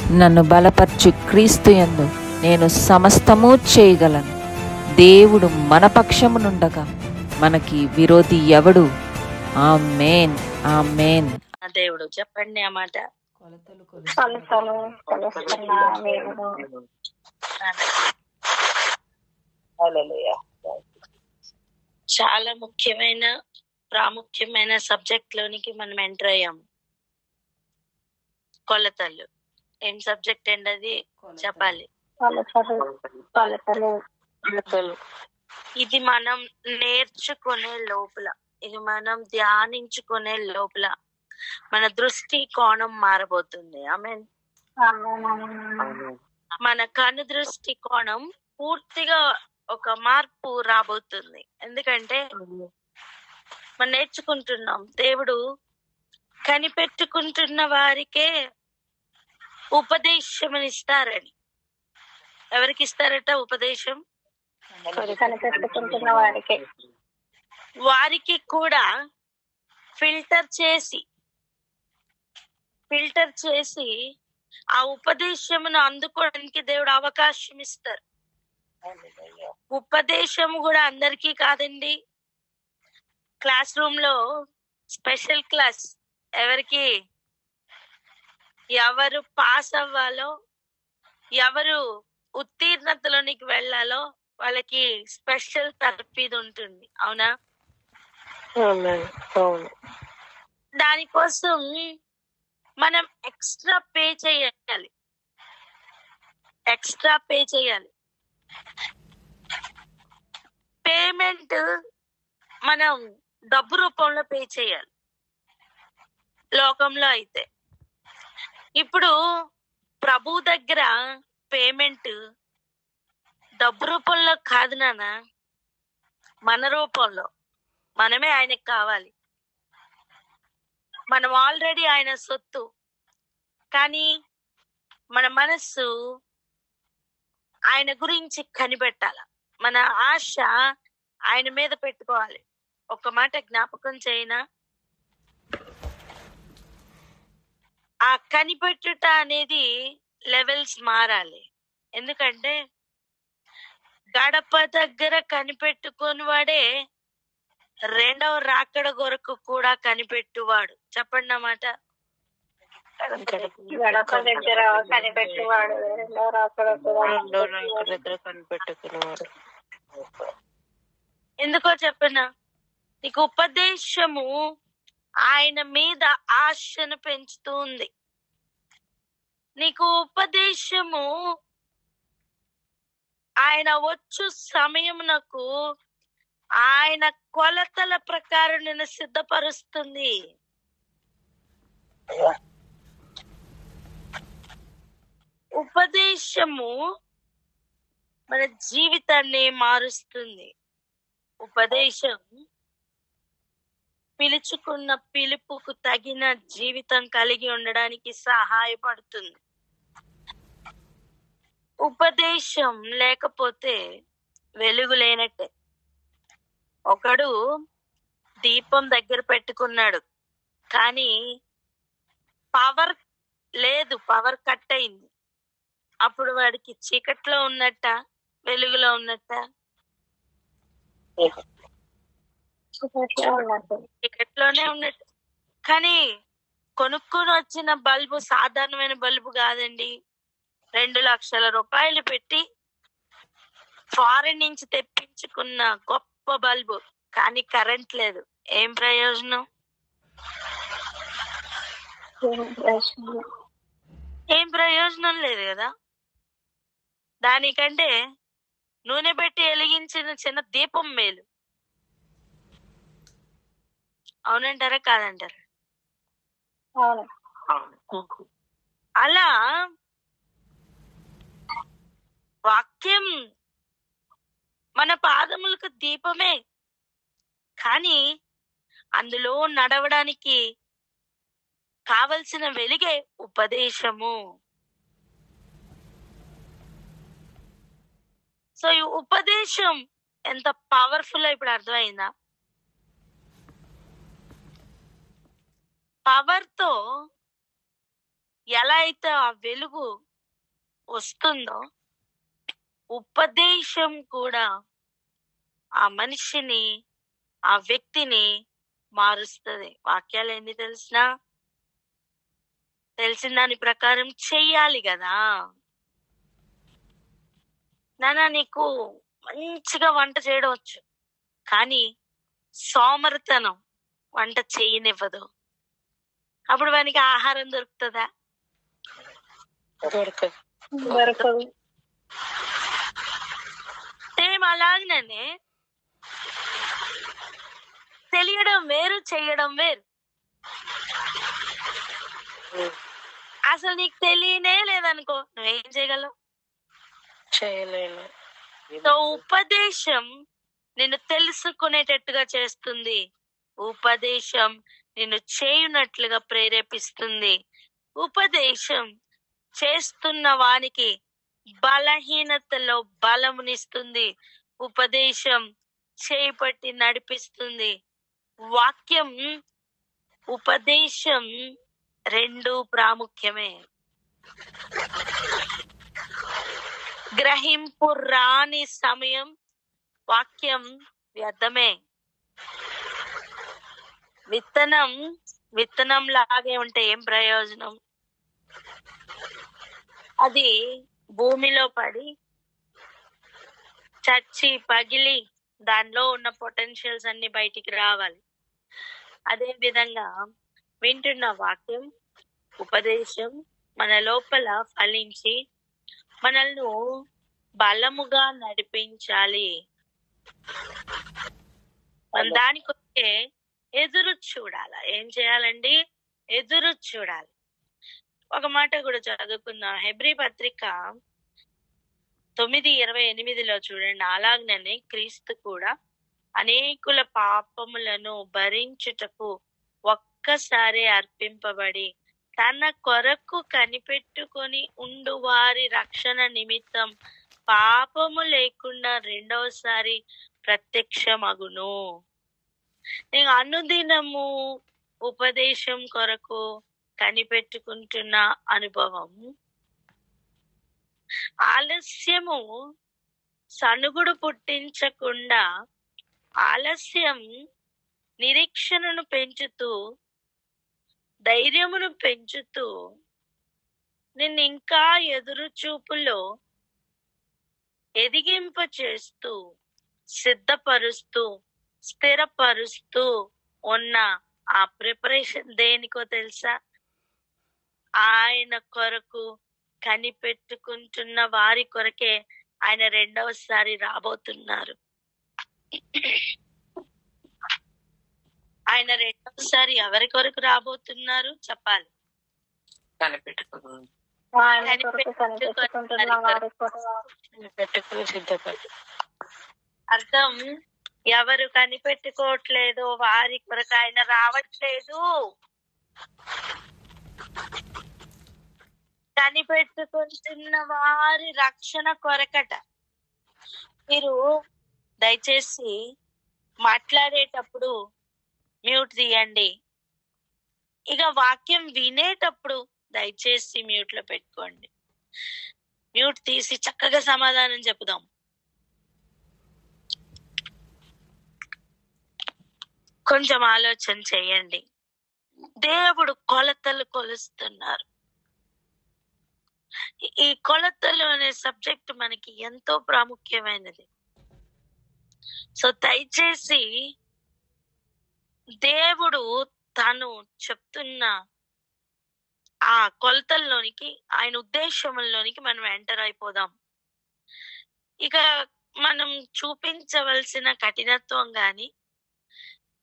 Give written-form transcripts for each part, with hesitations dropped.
నన్ను బలపరచు క్రీస్తు యందు నేను సమస్తము చేయగలను. దేవుడు మన పక్షమునుండగా మనకి విరోధి ఎవడు? ఆమేన్, ఆమేన్. దేవుడు చెప్పండి ఆ మాట. చాలా ముఖ్యమైన ప్రాముఖ్యమైన సబ్జెక్ట్ లోనికి మనం ఎంటర్ అయ్యాము. కొలతలు. ఏం సబ్జెక్ట్ అండి అది? చెప్పాలి. ఇది మనం నేర్చుకునే లోపల, ఇది మనం ధ్యానించుకునే లోపల మన దృష్టి కోణం మారబోతుంది. ఆమేన్. మన కను దృష్టి కోణం పూర్తిగా ఒక మార్పు రాబోతుంది. ఎందుకంటే మనం నేర్చుకుంటున్నాం, దేవుడు కనిపెట్టుకుంటున్న వారికే ఉపదేశం ఇస్తారని. ఎవరికి ఇస్తారట ఉపదేశం? కనిపెట్టుకుంటున్న వారికే. వారికి కూడా ఫిల్టర్ చేసి ఆ ఉపదేశమును అందుకోవడానికి దేవుడు అవకాశం ఇస్తారు. ఉపదేశం కూడా అందరికీ కాదండి. క్లాస్ రూమ్ లో స్పెషల్ క్లాస్ ఎవరికి? ఎవరు పాస్ అవ్వాలో, ఎవరు ఉత్తీర్ణతలోనికి వెళ్ళాలో వాళ్ళకి స్పెషల్ తర్ఫీదు ఉంటుంది. అవునా? దానికోసం మనం ఎక్స్ట్రా పే చేయాలి. పేమెంట్ మనం డబ్బు రూపంలో పే చేయాలి లోకంలో అయితే. ఇప్పుడు ప్రభు దగ్గర పేమెంట్ డబ్బు రూపంలో కాదు నాన్న, మన రూపంలో. మనమే ఆయనకు కావాలి. మనం ఆల్రెడీ ఆయన సొత్తు. కానీ మన మనస్సు ఆయన గురించి కనిపెట్టాల. మన ఆశ ఆయన మీద పెట్టుకోవాలి. ఒక మాట జ్ఞాపకం చేయనా? ఆ కనిపెట్టుట అనేది లెవెల్స్ మారాలి. ఎందుకంటే గడప దగ్గర కనిపెట్టుకొని వాడే రెండవ రాకడ కొరకు కూడా కనిపెట్టువాడు. చెప్పండి అన్నమాట. గడప దగ్గర కనిపెట్టువాడు రెండవ రాకడ దగ్గర కనిపెట్టుకునేవాడు. ఎందుకో చెప్పనా? నీకు ఉపదేశము ఆయన మీద ఆశను పెంచుతుంది. నీకు ఉపదేశము ఆయన వచ్చు సమయమునకు ఆయన కొలతల ప్రకారం నిన్ను సిద్ధపరుస్తుంది. ఉపదేశము మన జీవితాన్ని మారుస్తుంది. ఉపదేశం పిలుచుకున్న పిలుపుకు తగిన జీవితం కలిగి ఉండడానికి సహాయపడుతుంది. ఉపదేశం లేకపోతే వెలుగు లేనట్టే. ఒకడు దీపం దగ్గర పెట్టుకున్నాడు, కానీ పవర్ లేదు, పవర్ కట్ అయింది. అప్పుడు వాడికి చీకట్లో ఉన్నట్ట, వెలుగులో ఉన్నట్ట? చీకట్లోనే ఉన్నట్టు. కానీ కొనుక్కొని వచ్చిన బల్బు సాధారణమైన బల్బు కాదండి. 2 లక్షల రూపాయలు పెట్టి ఫారెన్ నుంచి తెప్పించుకున్న గొప్ప బల్బు. కానీ కరెంట్ లేదు. ఏం ప్రయోజనం? ఏం ప్రయోజనం లేదు కదా. దానికంటే నూనె పెట్టి వెలిగించిన చిన్న దీపం మేలు. అవునంటారా కాదంటారా? అలా వాక్యం మన పాదములకు దీపమే, కానీ అందులో నడవడానికి కావలసిన వెలుగే ఉపదేశము. సో ఈ ఉపదేశం ఎంత పవర్ఫుల్ ఇప్పుడు అర్థమైందా? పవర్ తో ఎలా అయితే ఆ వెలుగు వస్తుందో, ఉపదేశం కూడా ఆ మనిషిని, ఆ వ్యక్తిని మారుస్తుంది. వాక్యాలు ఎన్ని తెలిసినా తెలిసిన దాని ప్రకారం చెయ్యాలి కదా. నాన్న నీకు మంచిగా వంట చేయడం వచ్చు, కానీ సోమరితనం వంట చేయనివ్వదు. అప్పుడు వానికి ఆహారం దొరుకుతుందా? దొరకదు. సేమ్ అలాగనే తెలియడం వేరు, చెయ్యడం వేరు. అసలు నీకు తెలియనే లేదనుకో, నువ్వేం చేయగలవు? చేయలేను. సో ఉపదేశం నిన్ను తెలుసుకునేటట్టుగా చేస్తుంది. ఉపదేశం నిన్ను చేయునట్లుగా ప్రేరేపిస్తుంది. ఉపదేశం చేస్తున్న వానికి బలహీనతలో బలమునిస్తుంది. ఉపదేశం చేపట్టి నడిపిస్తుంది. వాక్యం, ఉపదేశం రెండు ప్రాముఖ్యమే. గ్రహింపు రాని సమయం వాక్యం వ్యర్థమే. విత్తనం లాగే ఉంటే ఏం ప్రయోజనం? అది భూమిలో పడి చచ్చి పగిలి దానిలో ఉన్న పొటెన్షియల్స్ అన్ని బయటికి రావాలి. అదే విధంగా వింటున్న వాక్యం, ఉపదేశం మన లోపల ఫలించి మనల్ని బలముగా నడిపించాలి. మన దానికొస్తే ఎదురు చూడాల. ఏం చేయాలండి? ఎదురు చూడాలి. ఒక మాట కూడా చదువుకుందాం. హెబ్రీ పత్రిక 9:28 చూడండి. అలాగనే క్రీస్తు కూడా అనేకుల పాపములను భరించుటకు ఒక్కసారి అర్పింపబడి తన కొరకు కనిపెట్టుకొని ఉండు వారి రక్షణ నిమిత్తం పాపము లేకుండా రెండవసారి ప్రత్యక్షమగును. నేను అనుదినము ఉపదేశం కొరకు కనిపెట్టుకుంటున్న అనుభవం, ఆలస్యము సనుగుడు పుట్టించకుండా ఆలస్యం నిరీక్షణను పెంచుతూ, ధైర్యమును పెంచుతూ, నిన్ను ఇంకా ఎదురు చూపులో ఎదిగింప చేస్తూ, సిద్ధపరుస్తూ, స్థిరపరుస్తూ ఉన్న ఆ ప్రిపరేషన్ దేనికో తెలుసా? ఆయన కొరకు కనిపెట్టుకుంటున్న వారి కొరకే ఆయన రెండవసారి రాబోతున్నారు. ఆయన రెండవసారి ఎవరి కొరకు రాబోతున్నారు చెప్పాలి. అర్థం, ఎవరు కనిపెట్టుకోవట్లేదు వారి కొరకు ఆయన రావట్లేదు. కనిపెట్టుకుంటున్న వారి రక్షణ కొరకట. మీరు దయచేసి మాట్లాడేటప్పుడు మ్యూట్ తీయండి. ఇక వాక్యం వినేటప్పుడు దయచేసి మ్యూట్ లో పెట్టుకోండి. మ్యూట్ తీసి చక్కగా సమాధానం చెప్పుదాం. కొంచెం ఆలోచన చేయండి. దేవుడు కొలతలు కొలుస్తున్నారు. ఈ కొలతలు అనే సబ్జెక్ట్ మనకి ఎంతో ప్రాముఖ్యమైనది. సో దయచేసి దేవుడు తను చెప్తున్న ఆ కొలతల్లోనికి, ఆయన ఉద్దేశంలోనికి మనం ఎంటర్ అయిపోదాం. ఇక మనం చూపించవలసిన కఠినత్వం గాని,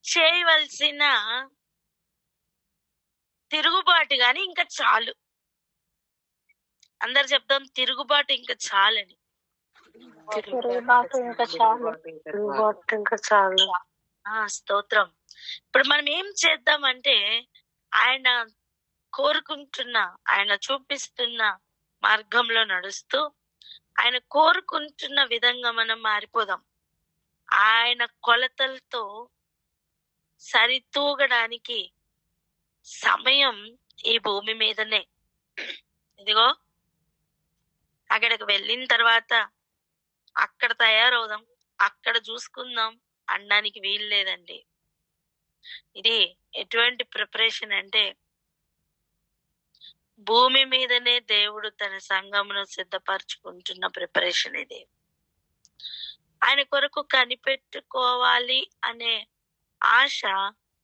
చేయవలసిన తిరుగుబాటు గాని ఇంకా చాలు. అందరు చెప్తాం తిరుగుబాటు ఇంకా చాలని. ఇంకా చాలు. స్తోత్రం. ఇప్పుడు మనం ఏం చేద్దామంటే, ఆయన కోరుకుంటున్న, ఆయన చూపిస్తున్న మార్గంలో నడుస్తూ, ఆయన కోరుకుంటున్న విధంగా మనం మారిపోదాం. ఆయన కొలతలతో సరితూగడానికి సమయం ఈ భూమి మీదనే. ఇదిగో అక్కడికి వెళ్ళిన తర్వాత అక్కడ తయారవుదాం, అక్కడ చూసుకుందాం అనడానికి వీలు లేదండి. ఇది ఎటువంటి ప్రిపరేషన్ అంటే భూమి మీదనే దేవుడు తన సంఘమును సిద్ధపరచుకుంటున్న ప్రిపరేషన్ ఇది. ఆయన కొరకు కనిపెట్టుకోవాలి అనే ఆశ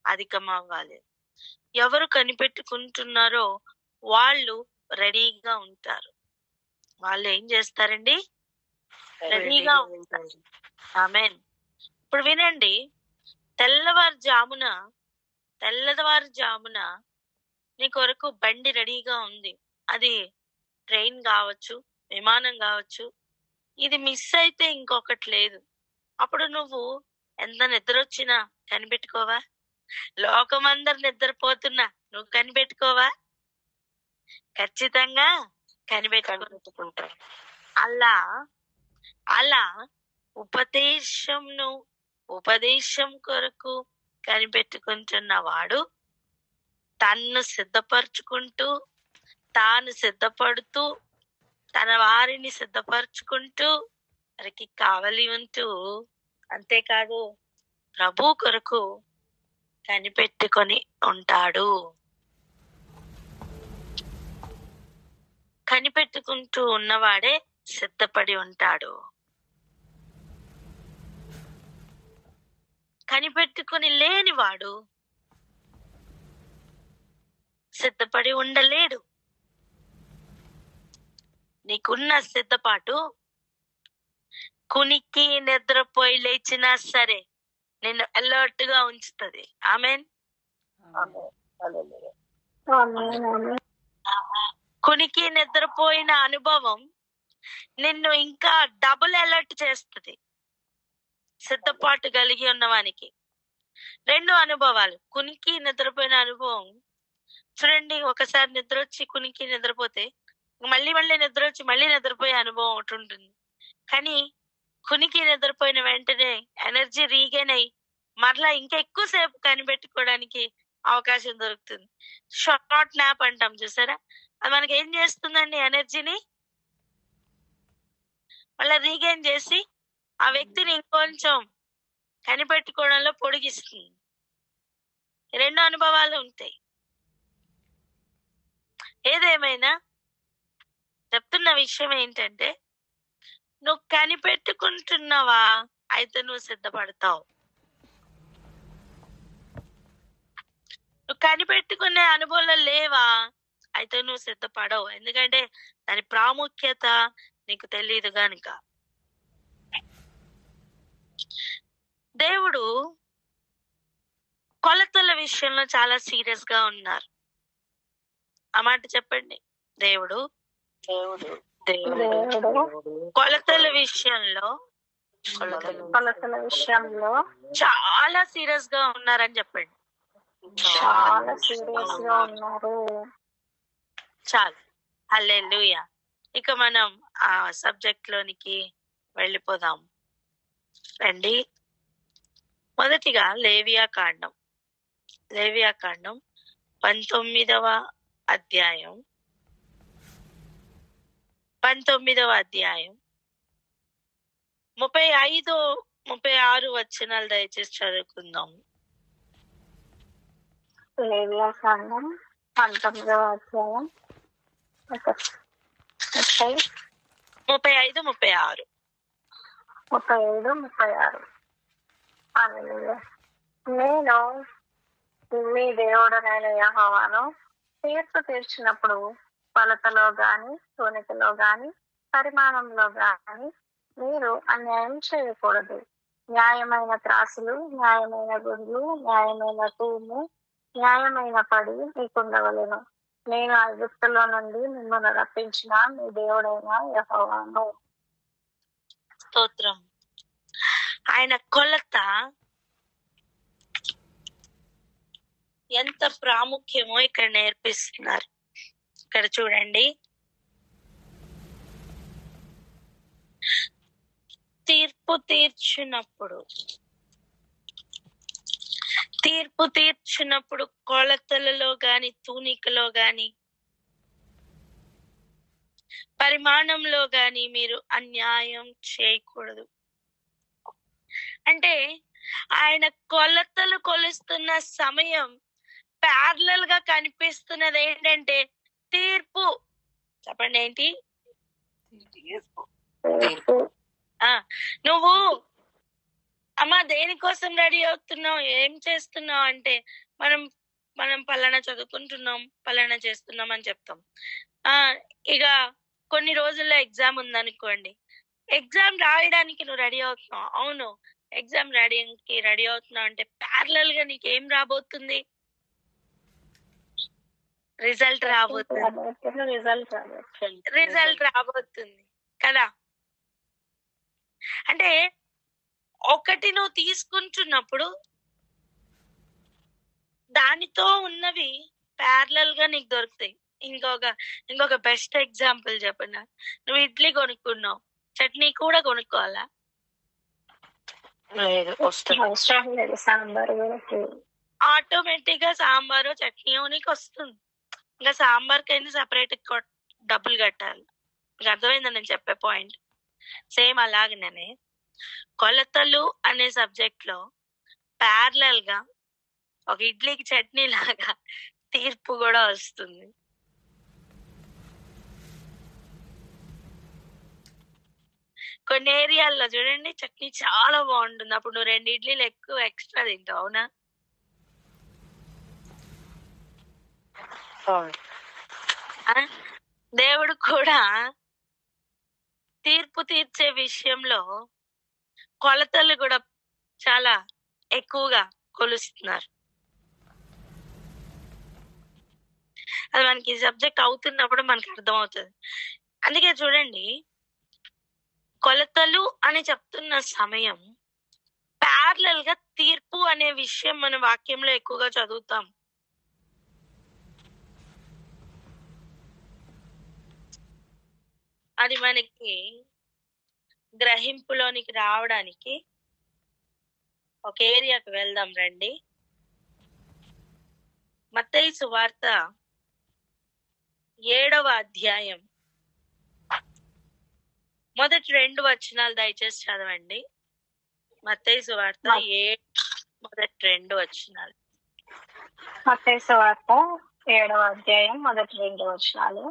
అధికమవ్వాలి. ఎవరు కనిపెట్టుకుంటున్నారో వాళ్ళు రెడీగా ఉంటారు. వాళ్ళు ఏం చేస్తారండి? రెడీగా ఉంటారు. ఆమేన్. ఇప్పుడు వినండి, తెల్లవారుజామున నీ కొరకు బండి రెడీగా ఉంది. అది ట్రైన్ కావచ్చు, విమానం కావచ్చు. ఇది మిస్ అయితే ఇంకొకటి లేదు. అప్పుడు నువ్వు ఎంత నిద్ర వచ్చినా కనిపెట్టుకోవా? లోకమందరు నిద్రపోతున్నా నువ్వు కనిపెట్టుకోవా? ఖచ్చితంగా కనిపెట్టుకుంటావు. అలా ఉపదేశం కొరకు కనిపెట్టుకుంటున్న వాడు తన్ను సిద్ధపరచుకుంటూ, తాను సిద్ధపడుతూ, తన వారిని సిద్ధపరచుకుంటూ, వారికి కావలి ఉంటూ, అంతేకాదు ప్రభు కొరకు కనిపెట్టుకొని ఉంటాడు. కనిపెట్టుకుంటూ ఉన్నవాడే సిద్ధపడి ఉంటాడు. కనిపెట్టుకుని లేనివాడు సిద్ధపడి ఉండలేడు. నీకున్న సిద్ధపాటు కునికి నిద్రపోయి లేచినా సరే నిన్ను అలర్ట్ గా ఉంచుతుంది. ఆమేన్. కునికి నిద్రపోయిన అనుభవం నిన్ను ఇంకా డబుల్ అలర్ట్ చేస్తుంది సిద్ధపాటు కలిగి ఉన్నవానికి. 2 అనుభవాలు. కునికి నిద్రపోయిన అనుభవం చూడండి, ఒకసారి నిద్ర వచ్చి కునికి నిద్రపోతే మళ్ళీ నిద్ర వచ్చి మళ్ళీ నిద్రపోయే అనుభవం ఒకటి ఉంటుంది. కానీ కునికి నిద్రపోయిన వెంటనే ఎనర్జీ రీగైన్ అయ్యి మరలా ఇంకా ఎక్కువసేపు కనిపెట్టుకోవడానికి అవకాశం దొరుకుతుంది. షార్ట్ నాప్ అంటాం చూసారా, అది మనకి ఏం చేస్తుందండి? ఎనర్జీని మళ్ళీ రీగైన్ చేసి ఆ వ్యక్తిని ఇంకొంచెం కనిపెట్టుకోవడంలో పొడిగిస్తుంది. 2 అనుభవాలు ఉంటాయి. ఏదేమైనా చెప్తున్న విషయం ఏంటంటే, నువ్వు కనిపెట్టుకుంటున్నావా? అయితే నువ్వు సిద్ధపడతావు. నువ్వు కనిపెట్టుకునే అనుభవంలో లేవా? అయితే నువ్వు సిద్ధపడవు. ఎందుకంటే దాని ప్రాముఖ్యత నీకు తెలియదు గనుక. దేవుడు కొలతల విషయంలో చాలా సీరియస్ గా ఉన్నారు. ఆ మాట చెప్పండి. దేవుడు కొలతల విషయంలో చాలా సీరియస్ గా ఉన్నారని చెప్పండి. చాలా సీరియస్ గా ఉన్నారు. చాలు. హల్లెలూయా. ఇక మనం ఆ సబ్జెక్ట్ లోనికి వెళ్ళిపోదాం రండి. మొదటిగా లేవియా కాండం 19వ అధ్యాయం 35, 36 వచనాలు దయచేసి చదువుకుందాం. లేవియా కాండం 19వ అధ్యాయం 35, 36. 35, 36. హల్లెలూయా. నేను మీ దేవుడనైన యెహోవాను. తీర్పు తీర్చినప్పుడు కొలతలో గాని, తూనికలో గాని, పరిమాణంలో గాని మీరు అన్యాయం చేయకూడదు. న్యాయమైన త్రాసులు, న్యాయమైన గుండ్లు, న్యాయమైన తూము, న్యాయమైన పడి మీకుండవలెను. నేను ఐగుప్తులో నుండి మిమ్మల్ని రప్పించిన మీ దేవుడైన యెహోవాను. స్తోత్రం. ఆయన కొలత ఎంత ప్రాముఖ్యమో ఇక్కడ నేర్పిస్తున్నారు. ఇక్కడ చూడండి, తీర్పు తీర్చినప్పుడు కొలతలలో గాని, తూనికలో గాని పరిమాణంలో గాని మీరు అన్యాయం చేయకూడదు. అంటే ఆయన కొలతలు కొలుస్తున్న సమయం ప్యారలల్ గా కనిపిస్తున్నది ఏంటంటే తీర్పు. చెప్పండి ఏంటి? నువ్వు అమ్మా దేనికోసం రెడీ అవుతున్నావు, ఏం చేస్తున్నావు అంటే మనం పలానా చదువుకుంటున్నాం, పలానా చేస్తున్నాం అని చెప్తాం. ఇక కొన్ని రోజుల్లో ఎగ్జామ్ ఉందనుకోండి, ఎగ్జామ్ రాయడానికి నువ్వు రెడీ అవుతున్నావు. అవును, ఎగ్జామ్ రెడీ అవుతున్నావు అంటే ప్యారలల్ గా నీకు ఏం రాబోతుంది? రిజల్ట్ రాబోతుంది కదా. అంటే ఒకటి నువ్వు తీసుకుంటున్నప్పుడు దానితో ఉన్నవి ప్యారలల్ గా నీకు దొరుకుతాయి. ఇంకొక బెస్ట్ ఎగ్జాంపుల్ చెప్పండి. నువ్వు ఇడ్లీ కొనుక్కున్నావు, చట్నీ కూడా కొనుక్కోవాలా? ఆటోమేటిక్ గా సాంబారు చట్నీ నీకు వస్తుంది. ఇంకా సాంబార్కి అయింది సపరేట్ డబ్బులు కట్టాలి. మీకు అర్థమైందని నేను చెప్పే పాయింట్. సేమ్ అలాగనే కొలతలు అనే సబ్జెక్ట్ లో ప్యారలల్ గా ఒక ఇడ్లీకి చట్నీ లాగా తీర్పు కూడా వస్తుంది. కొన్ని ఏరియాల్లో చూడండి చట్నీ చాలా బాగుంటుంది, అప్పుడు నువ్వు 2 ఇడ్లీలు ఎక్కువ ఎక్స్ట్రా తింటావు. అవునా? దేవుడు కూడా తీర్పు తీర్చే విషయంలో కొలతలు కూడా చాలా ఎక్కువగా కొలుస్తున్నారు. అది మనకి సబ్జెక్ట్ అవుతున్నప్పుడు మనకి అర్థమవుతుంది. అందుకే చూడండి, కొలతలు అని చెప్తున్న సమయం ప్యారలల్ గా తీర్పు అనే విషయం మన వాక్యంలో ఎక్కువగా చదువుతాం. అది మనకి గ్రహింపులోనికి రావడానికి ఒక ఏరియాకి వెళ్దాం రండి. మత్తయి సువార్త 7వ అధ్యాయం మొదటి 2 వచనాలు దయచేసి చదవండి. మత్తయి సువార్త 7 మొదటి 2 వచనాలు. మత్తయి సువార్త 7వ అధ్యాయం మొదటి 2 వచనాలు.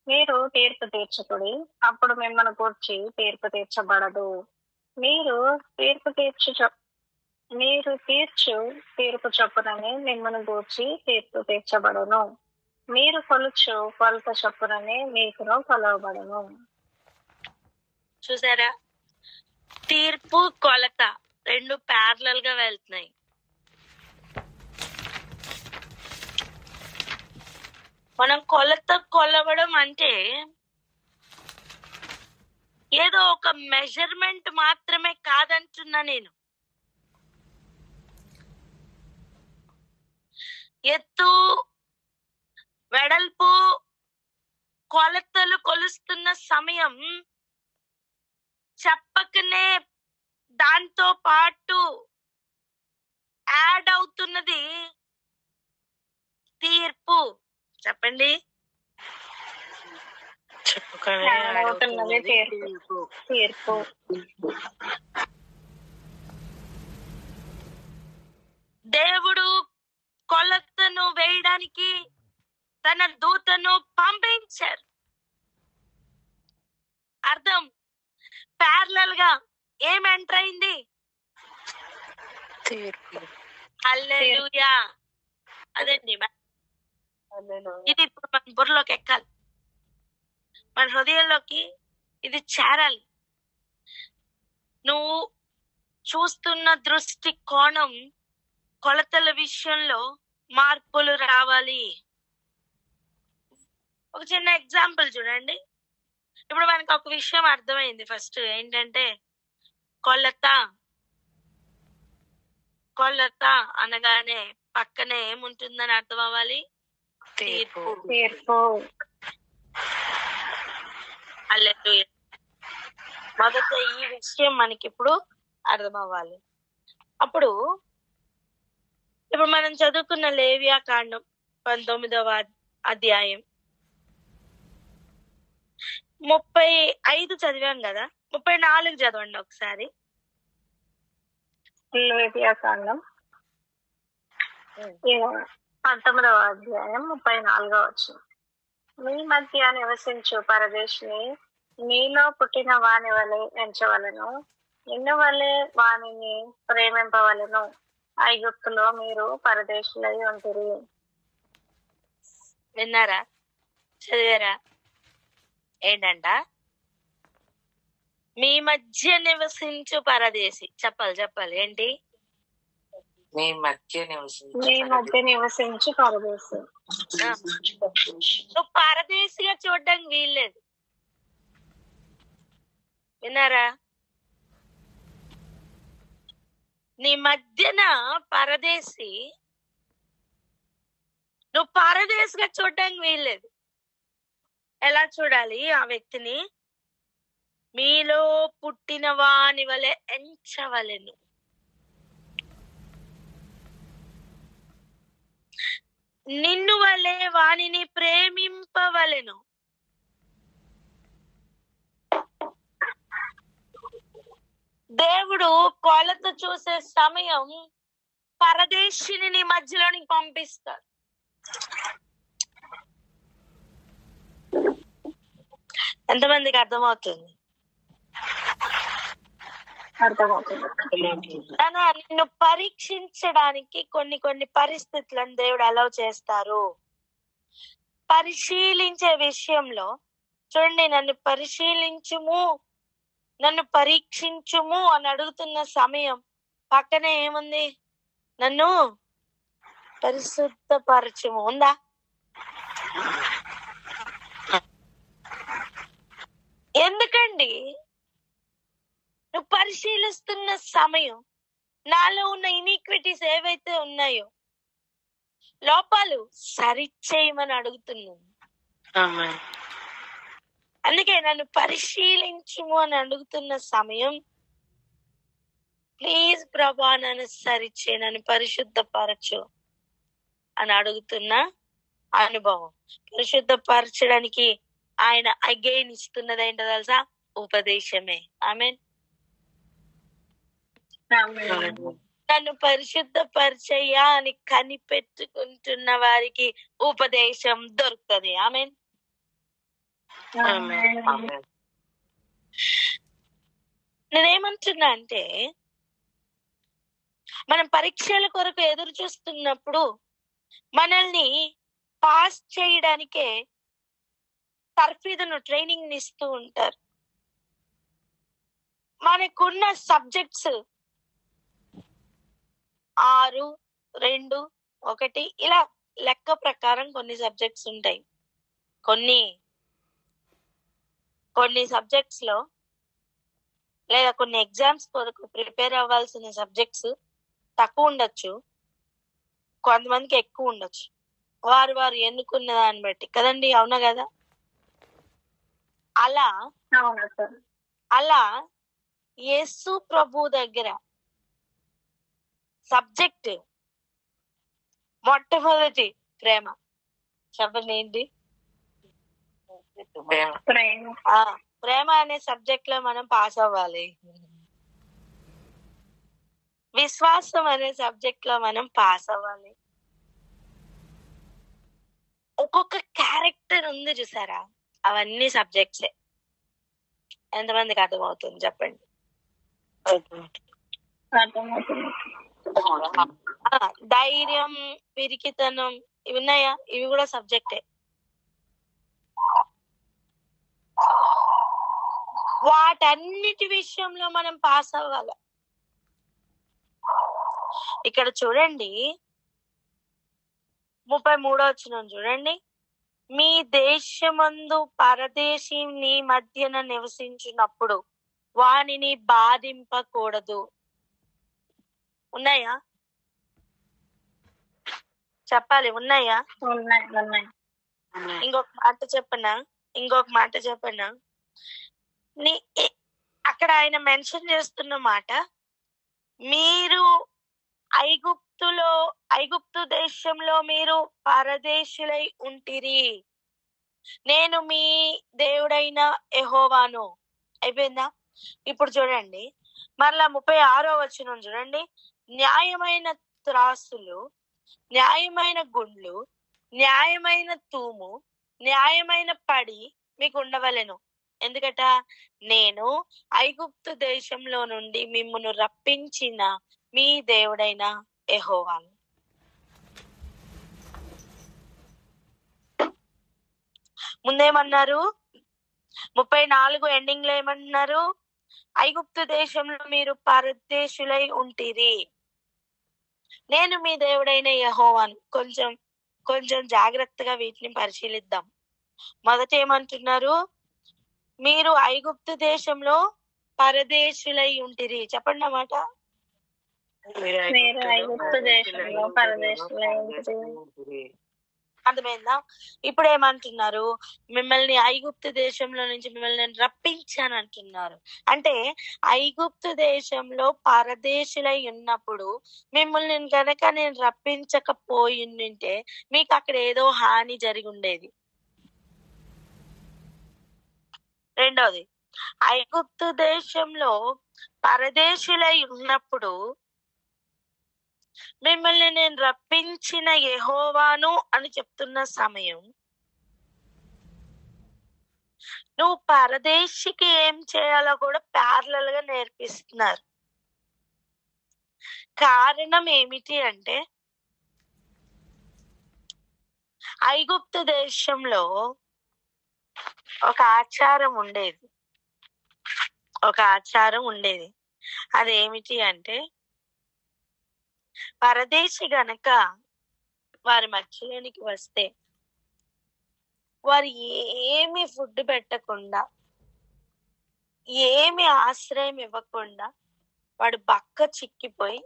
మీరు తీర్పు తీర్చుకుడి, అప్పుడు మిమ్మల్ని గూర్చి తీర్పు తీర్చబడదు. మీరు తీర్చు తీర్పు చొప్పుననే మిమ్మల్ని గూర్చి తీర్పు తీర్చబడును. మీరు కొలుచు కొలత చొప్పుననే మీకును కొలవబడును. చూసారా? తీర్పు కొలత 2 ప్యారలల్ గా వెళ్తున్నాయి. మనం కొలవడం అంటే ఏదో ఒక మెజర్మెంట్ మాత్రమే కాదంటున్నా నేను. ఎత్తు, వెడల్పు కొలతలు కొలుస్తున్న సమయం చెప్పకనే దాంతో పాటు యాడ్ అవుతున్నది తీర్పు. చెప్పండి. తీర్పు దేవుడు కొలతను వేయడానికి తన దూతను పంపించారు. అర్థం ప్యారలల్ గా ఏం ఎంటర్ అయింది? తీర్పు. హల్లెలూయా. అదండి, ఇది ఇప్పుడు మన బుర్రలోకి ఎక్కాలి, మన హృదయంలోకి ఇది చేరాలి. నువ్వు చూస్తున్న దృష్టి కోణం కొలతల విషయంలో మార్పులు రావాలి. ఒక చిన్న ఎగ్జాంపుల్ చూడండి. ఇప్పుడు మనకు ఒక విషయం అర్థమైంది. ఫస్ట్ ఏంటంటే కొలత అనగానే పక్కనే ఏముంటుందని అర్థం అవ్వాలి? తీర్పు. హల్లెలూయా. మొదట ఈ విషయం మనకి ఇప్పుడు అర్థం అవ్వాలి. ఇప్పుడు మనం చదువుకున్న లేవియా కాండం 19వ అధ్యాయం 35 చదివాం కదా, 34 చదవండి ఒకసారి. లేవియా కాండం 19వ అధ్యాయం 34వ వచనం. మీ మధ్య నివసించు పరదేశిని నీలో పుట్టిన వాని వలె ఎంచవలను, నిన్ను వలె వానిని ప్రేమింపవలను. ఐగుప్తులో మీరు పరదేశులై ఉంటిరి. విన్నారా? చదివారా? ఏంటంట? మీ మధ్య నివసించు పరదేశి. చెప్పాలి ఏంటి? మీ మధ్య నివసించు పరదేశి. నువ్వు పరదేశిగా చూడడానికి వీల్లేదు. విన్నారా? నీ మధ్యన పరదేశి, నువ్వు పరదేశిగా చూడడానికి వీల్లేదు. ఎలా చూడాలి ఆ వ్యక్తిని? మీలో పుట్టిన వాని వలె ఎంచవలెను. నిన్ను వలె వానిని ప్రేమింపవలెను. దేవుడు కొలత చూసే సమయం పరదేశిని నీ మధ్యలోనికి పంపిస్తాడు. ఎంతమందికి అర్థమవుతుంది? నిన్ను పరీక్షించడానికి కొన్ని పరిస్థితులను దేవుడు అలౌ చేస్తారు. పరిశీలించే విషయంలో చూడండి, నన్ను పరిశీలించుము, నన్ను పరీక్షించుము అని అడుగుతున్న సమయం పక్కనే ఏముంది? నన్ను పరిశుద్ధపరచుము ఉందా? ఎందుకండి? నువ్వు పరిశీలిస్తున్న సమయం నాలో ఉన్న ఇనిక్విటీస్ ఏవైతే ఉన్నాయో, లోపాలు సరిచేయమని అడుగుతున్నాను. అందుకే నన్ను పరిశీలించుము అని అడుగుతున్న సమయం, ప్లీజ్ ప్రభా నన్ను సరిచే, నన్ను పరిశుద్ధపరచు అని అడుగుతున్న అనుభవం. పరిశుద్ధపరచడానికి ఆయన అగైన్ ఇస్తున్నది ఏంటో తెలుసా? ఉపదేశమే. ఆమేన్. నన్ను పరిశుద్ధపరిచయ్యా అని కనిపెట్టుకుంటున్న వారికి ఉపదేశం దొరుకుతుంది. ఆమేన్. నేనేమంటున్నా అంటే, మనం పరీక్షల కొరకు ఎదురు చూస్తున్నప్పుడు మనల్ని పాస్ చేయడానికే తర్ఫీదును ట్రైనింగ్ ఇస్తూ ఉంటారు. మనకున్న సబ్జెక్ట్స్ 6, 2, 1 ఇలా లెక్క ప్రకారం కొన్ని సబ్జెక్ట్స్ ఉంటాయి. కొన్ని సబ్జెక్ట్స్ లో లేదా కొన్ని ఎగ్జామ్స్ కొరకు ప్రిపేర్ అవ్వాల్సిన సబ్జెక్ట్స్ తక్కువ ఉండొచ్చు, కొంతమందికి ఎక్కువ ఉండొచ్చు. వారు ఎన్నుకున్న దాన్ని బట్టి కదండి. అవునా కదా? అలా యేసు ప్రభు దగ్గర సబ్జెక్ట్ మొట్టమొదటి ప్రేమ. చెప్పండి ఏంటి? ప్రేమ అనే సబ్జెక్ట్ లో మనం పాస్ అవ్వాలి. విశ్వాసం అనే సబ్జెక్ట్ లో మనం పాస్ అవ్వాలి. ఒక్కొక్క క్యారెక్టర్ ఉంది చూసారా? అవన్నీ సబ్జెక్ట్సే. ఎంతమందికి అర్థమవుతుంది చెప్పండి? ధైర్యం, పిరికితనం ఇవి ఉన్నాయా? ఇవి కూడా సబ్జెక్టే. వాటన్నిటి విషయంలో మనం పాస్ అవ్వాలి. ఇక్కడ చూడండి 33వ వచనం చూడండి. మీ దేశమందు పరదేశి నీ మధ్యన నివసించినప్పుడు వానిని బాధింపకూడదు. ఉన్నాయా? చెప్పాలి. ఉన్నాయా? ఇంకొక మాట చెప్పనా? అక్కడ ఆయన మెన్షన్ చేస్తున్న మాట, మీరు ఐగుప్తు దేశంలో మీరు పరదేశులై ఉంటిరి. నేను మీ దేవుడైన యెహోవాను. అయిపోయిందా? ఇప్పుడు చూడండి, మరలా 36వ వచనం చూడండి. న్యాయమైన త్రాసులు, న్యాయమైన గుండ్లు, న్యాయమైన తూము, న్యాయమైన పడి మీకు ఉండవలెను. ఎందుకట? నేను ఐగుప్తు దేశంలో నుండి మిమ్మును రప్పించిన మీ దేవుడైన యెహోవాను. ముందేమన్నారు? 34 ఎండింగ్ లో ఏమంటున్నారు? ఐగుప్తు దేశంలో మీరు పరదేశులై ఉంటిరి, నేను మీ దేవుడైన యెహోవాను. కొంచెం జాగ్రత్తగా వీటిని పరిశీలిద్దాం. మొదట ఏమంటున్నారు? మీరు ఐగుప్తు దేశంలో పరదేశులై ఉంటిరి. చెప్పండి అన్నమాట. మీరు ఐగుప్తు దేశంలో పరదేశులై ఉంటిరి. అర్థమైందా? ఇప్పుడు ఏమంటున్నారు? మిమ్మల్ని ఐగుప్తు దేశంలో నుంచి మిమ్మల్ని నేను రప్పించాను అంటున్నారు. అంటే ఐగుప్తు దేశంలో పరదేశులై ఉన్నప్పుడు మిమ్మల్ని గనక నేను రప్పించకపోయింటే మీకు అక్కడ ఏదో హాని జరిగి ఉండేది. రెండోది, ఐగుప్తు దేశంలో పరదేశులై ఉన్నప్పుడు మిమ్మల్ని నేను రప్పించిన యెహోవాను అని చెప్తున్న సమయం, నువ్వు పరదేశికి ఏం చేయాలో కూడా ప్యారలల్ గా నేర్పిస్తున్నారు. కారణం ఏమిటి అంటే, ఐగుప్తు దేశంలో ఒక ఆచారం ఉండేది. అదేమిటి అంటే, పరదేశి గనక వారి మధ్యలోనికి వస్తే వారు ఏమి ఫుడ్ పెట్టకుండా, ఏమి ఆశ్రయం ఇవ్వకుండా వాడు బక్క చిక్కిపోయి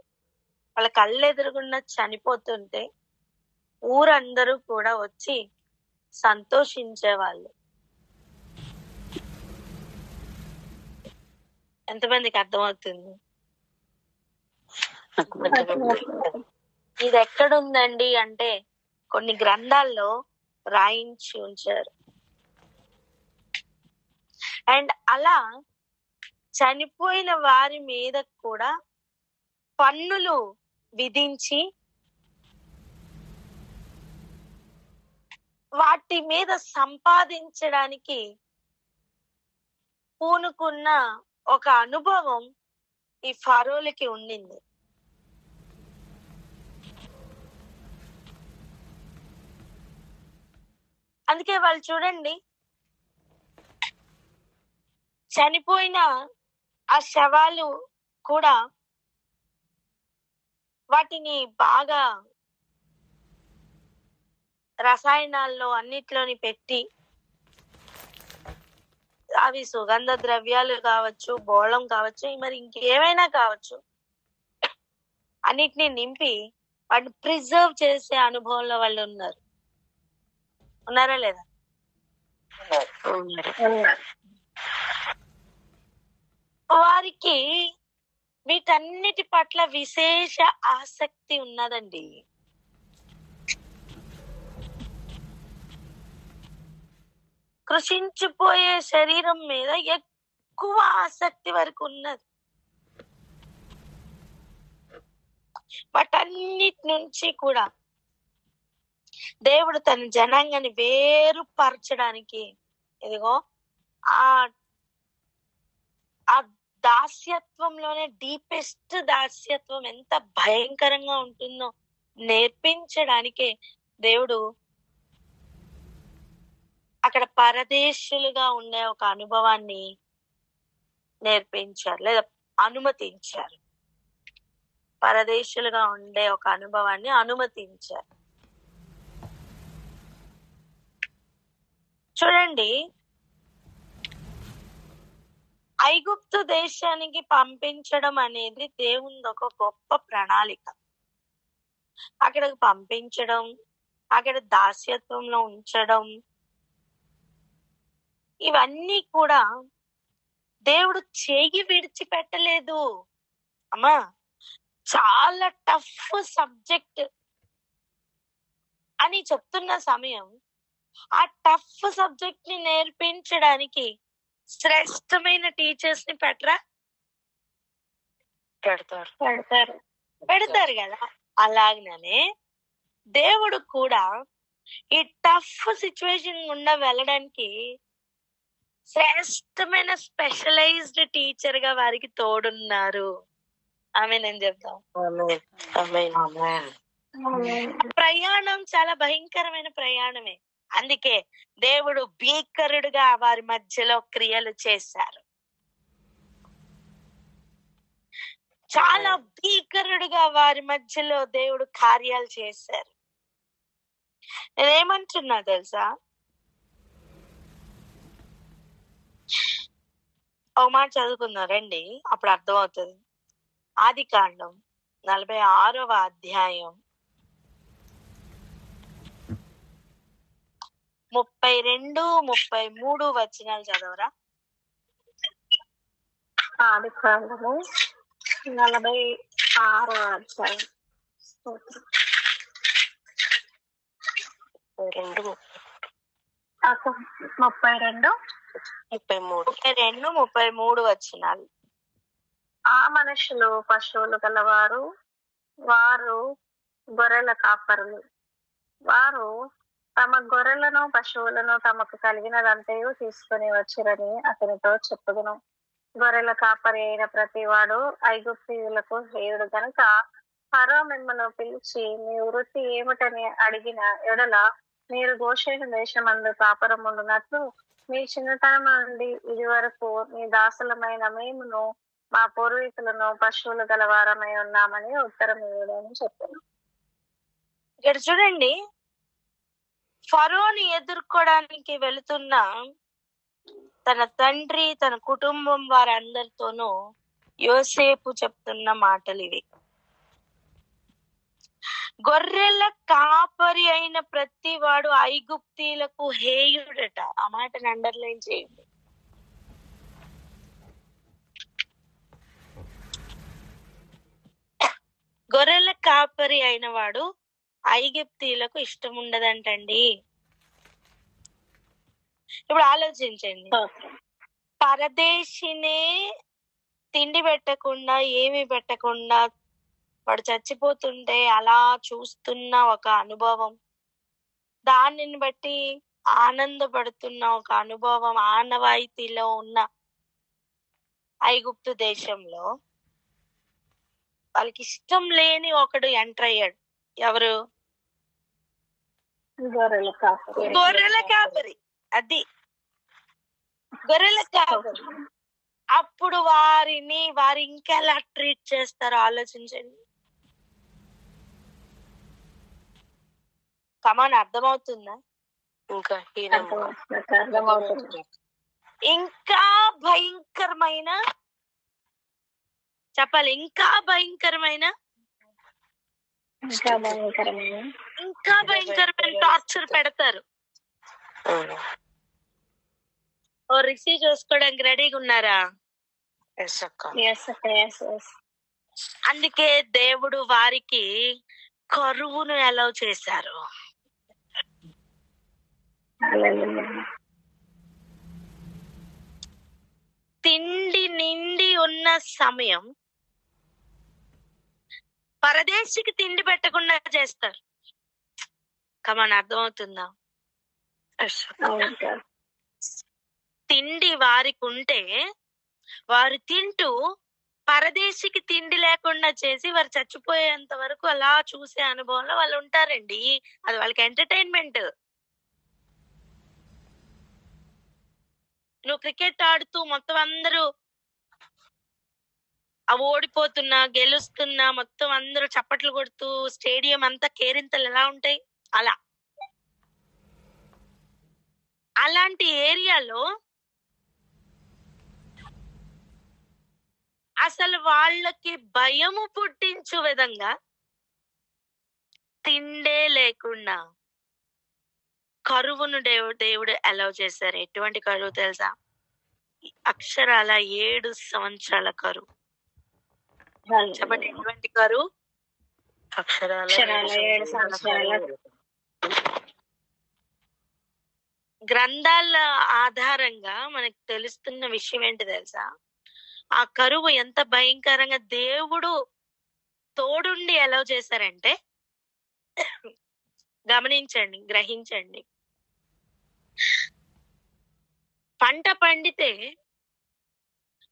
వాళ్ళ కళ్ళెదురుగుండా చనిపోతుంటే ఊరందరూ కూడా వచ్చి సంతోషించేవాళ్ళు. ఎంతమందికి అర్థమవుతుంది? ఇది ఎక్కడుందండి అంటే కొన్ని గ్రంథాల్లో రాయించి ఉంచారు. అండ్ అలా చనిపోయిన వారి మీద కూడా పన్నులు విధించి వాటి మీద సంపాదించడానికి పూనుకున్న ఒక అనుభవం ఈ ఫరోలకి ఉండింది. అందుకే వాళ్ళు చూడండి, చనిపోయిన ఆ శవాలు కూడా వాటిని బాగా రసాయనాల్లో అన్నిట్లోని పెట్టి, అవి సుగంధ ద్రవ్యాలు కావచ్చు, బోళం కావచ్చు, మరి ఇంకేమైనా కావచ్చు, అన్నిటిని నింపి వాటిని ప్రిజర్వ్ చేసే అనుభవంలో వాళ్ళు ఉన్నారా లేదా? వారికి వీటన్నిటి పట్ల విశేష ఆసక్తి ఉన్నదండి. కృషించిపోయే శరీరం మీద ఎక్కువ ఆసక్తి వరకు ఉన్నది. వాటన్నిటి నుంచి కూడా దేవుడు తన జనాంగాన్ని వేరుపరచడానికి ఇదిగో ఆ దాస్యత్వంలోనే డీపెస్ట్ దాస్యత్వం ఎంత భయంకరంగా ఉంటుందో నేర్పించడానికే దేవుడు అక్కడ పరదేశులుగా ఉండే ఒక అనుభవాన్ని నేర్పించారు, లేదా అనుమతించారు. పరదేశులుగా ఉండే ఒక అనుభవాన్ని అనుమతించారు. చూడండి, ఐగుప్తు దేశానికి పంపించడం అనేది దేవుని ఒక గొప్ప ప్రణాళిక. అక్కడికి పంపించడం, అక్కడ దాస్యత్వంలో ఉంచడం, ఇవన్నీ కూడా దేవుడు చేయి విడిచిపెట్టలేదు. అమ్మా, చాలా టఫ్ సబ్జెక్ట్ అని చెప్తున్న సమయం ఆ టఫ్ సబ్జెక్ట్ ని నేర్పించడానికి శ్రేష్టమైన టీచర్స్ ని పెడతారు కదా. అలాగనే దేవుడు కూడా ఈ టఫ్ సిచ్యువేషన్ గుండా వెళ్ళడానికి శ్రేష్టమైన స్పెషలైజ్డ్ టీచర్ గా వారికి తోడున్నారు. ఆమె నేను చెప్తాం. ప్రయాణం చాలా భయంకరమైన ప్రయాణమే. అందుకే దేవుడు భీకరుడుగా వారి మధ్యలో క్రియలు చేశారు. చాలా భీకరుడుగా వారి మధ్యలో దేవుడు కార్యాలు చేశారు. నేనేమంటున్నా తెలుసా, ఒక మాట చదువుకుందాం రండి, అప్పుడు అర్థమవుతుంది. ఆదికాండం 46వ అధ్యాయం 32, 33 వచనాలు చదవరా. ఆదికాండము 46వ అధ్యాయం 33 వచనాలు. ఆ మనుషులు పశువులు గలవారు, వారు గొర్రెల కాపరులు. వారు తమ గొర్రెలను పశువులను తమకు కలిగినదంతయు తీసుకుని వచ్చిరని అతనితో చెప్పుదును. గొర్రెల కాపరి అయిన ప్రతి వాడు ఐగుప్తీయులకు హేయుడు గనుక ఫరో మిమ్మల్ని పిలిచి మీ వృత్తి ఏమిటని అడిగిన ఎడల మీరు గోషేను దేశమందు కాపురముండునట్లు మీ చిన్నతనం నుండి ఇది వరకు మీ దాసులమైన మేమును మా పూర్వీకులను పశువులు గలవారమై ఉన్నామని ఉత్తరం ఇవ్వడని చెప్పాను. ఇక్కడ చూడండి, ఫరోని ఎదుర్కోవడానికి వెళుతున్న తన తండ్రి, తన కుటుంబం వారందరితోనూ యోసేపు చెప్తున్న మాటలు ఇవి. గొర్రెల కాపరి అయిన ప్రతి వాడు ఐగుప్తీలకు హేయుడట. ఆ మాటను అండర్లైన్ చేయండి. గొర్రెల కాపరి అయిన వాడు ఐగుప్తీలకు ఇష్టం ఉండదంటండి. ఇప్పుడు ఆలోచించండి, పరదేశినే తిండి పెట్టకుండా ఏమి పెట్టకుండా వాడు చచ్చిపోతుంటే అలా చూస్తున్న ఒక అనుభవం, దానిని బట్టి ఆనందపడుతున్న ఒక అనుభవం ఆనవాయితీలో ఉన్న ఐగుప్తు దేశంలో వాళ్ళకి ఇష్టం లేని ఒకడు ఎంటర్ అయ్యాడు. ఎవరు? గొర్రెల కాపరి. అది గొర్రెల కాపరి. అప్పుడు వారి ఇంకెలా ట్రీట్ చేస్తారో ఆలోచించండి. కమాన్, అర్థమవుతుందా? ఇంకా భయంకరమైన చెప్పాలి, ఇంకా భయంకరమైన టార్చర్ పెడతారు. ఓ రిసీవ్ చేసుకోవడానికి రెడీగా ఉన్నారా? అందుకే దేవుడు వారికి కరువును అలౌ చేశారు. తిండి నిండి ఉన్న సమయం పరదేశికి తిండి పెట్టకుండా చేస్తారు. కమాన్, అర్థమవుతుందా? తిండి వారికి ఉంటే వారు తింటూ పరదేశికి తిండి లేకుండా చేసి వారు చచ్చిపోయేంత వరకు అలా చూసే అనుభవంలో వాళ్ళు ఉంటారండి. అది వాళ్ళకి ఎంటర్టైన్మెంట్. నువ్వు క్రికెట్ ఆడుతూ మొత్తం అందరూ ఓడిపోతున్నా గెలుస్తున్నా మొత్తం అందరూ చప్పట్లు కొడుతూ స్టేడియం అంతా కేరింతలు ఎలా ఉంటాయి, అలాంటి ఏరియాలో అసలు వాళ్ళకి భయము పుట్టించు విధంగా తిండే లేకుండా కరువును దేవుడు అలౌ చేశారు. ఎటువంటి కరువు తెలుసా? అక్షరాల 7 సంవత్సరాల కరువు. చెప్పండి, ఎటువంటి కరువు? అక్షరాల 7 సంవత్సరాల. గ్రంథాల ఆధారంగా మనకు తెలుస్తున్న విషయం ఏంటి తెలుసా? ఆ కరువు ఎంత భయంకరంగా దేవుడు తోడుండి ఎలా చేశారంటే, గమనించండి, గ్రహించండి. పంట పండితే,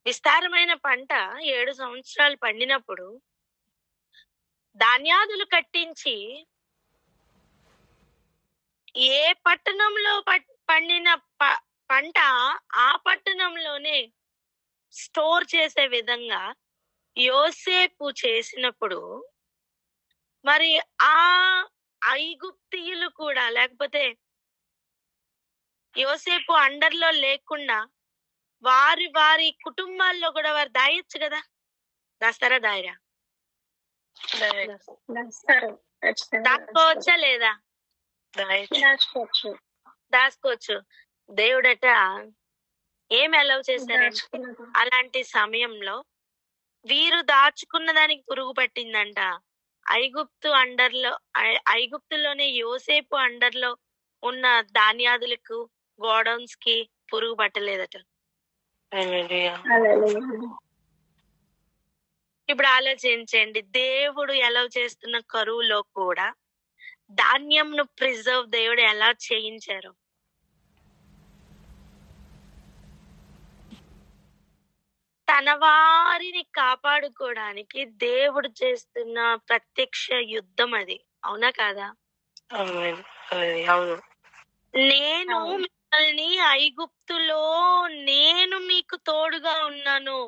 విస్తారమైన పంట 7 సంవత్సరాలు పండినప్పుడు ధాన్యాదులు కట్టించి ఏ పట్టణంలో పండిన పంట ఆ పట్టణంలోనే స్టోర్ చేసే విధంగా యోసేపు చేసినప్పుడు, మరి ఆ ఐగుప్తీయులు కూడా, లేకపోతే యోసేపు అండర్లో లేకుండా వారి వారి కుటుంబాల్లో కూడా వారు దాయొచ్చు కదా. దాస్తారా? దాయరా? దాచుకోవచ్చా లేదా? దాచుకోవచ్చు. దేవుడట ఏం అలౌ చేశారంటే, అలాంటి సమయంలో వీరు దాచుకున్న దానికి పురుగు పట్టిందంట. ఐగుప్తులోనే యోసేపు అండర్లో ఉన్న ధాన్యాదులకు, గోడౌన్స్ కి పురుగు పట్టలేదట. ఇప్పుడు ఆలోచించండి, దేవుడు ఎలా చేస్తున్న కరువులో కూడా ధాన్యంను ప్రిజర్వ్ దేవుడు ఎలా చేయించారు. తన వారిని కాపాడుకోవడానికి దేవుడు చేస్తున్న ప్రత్యక్ష యుద్ధం అది. అవునా కాదా? అవును. నేను మిమ్మల్ని ఐగుప్తులో నేను మీకు తోడుగా ఉన్నాను,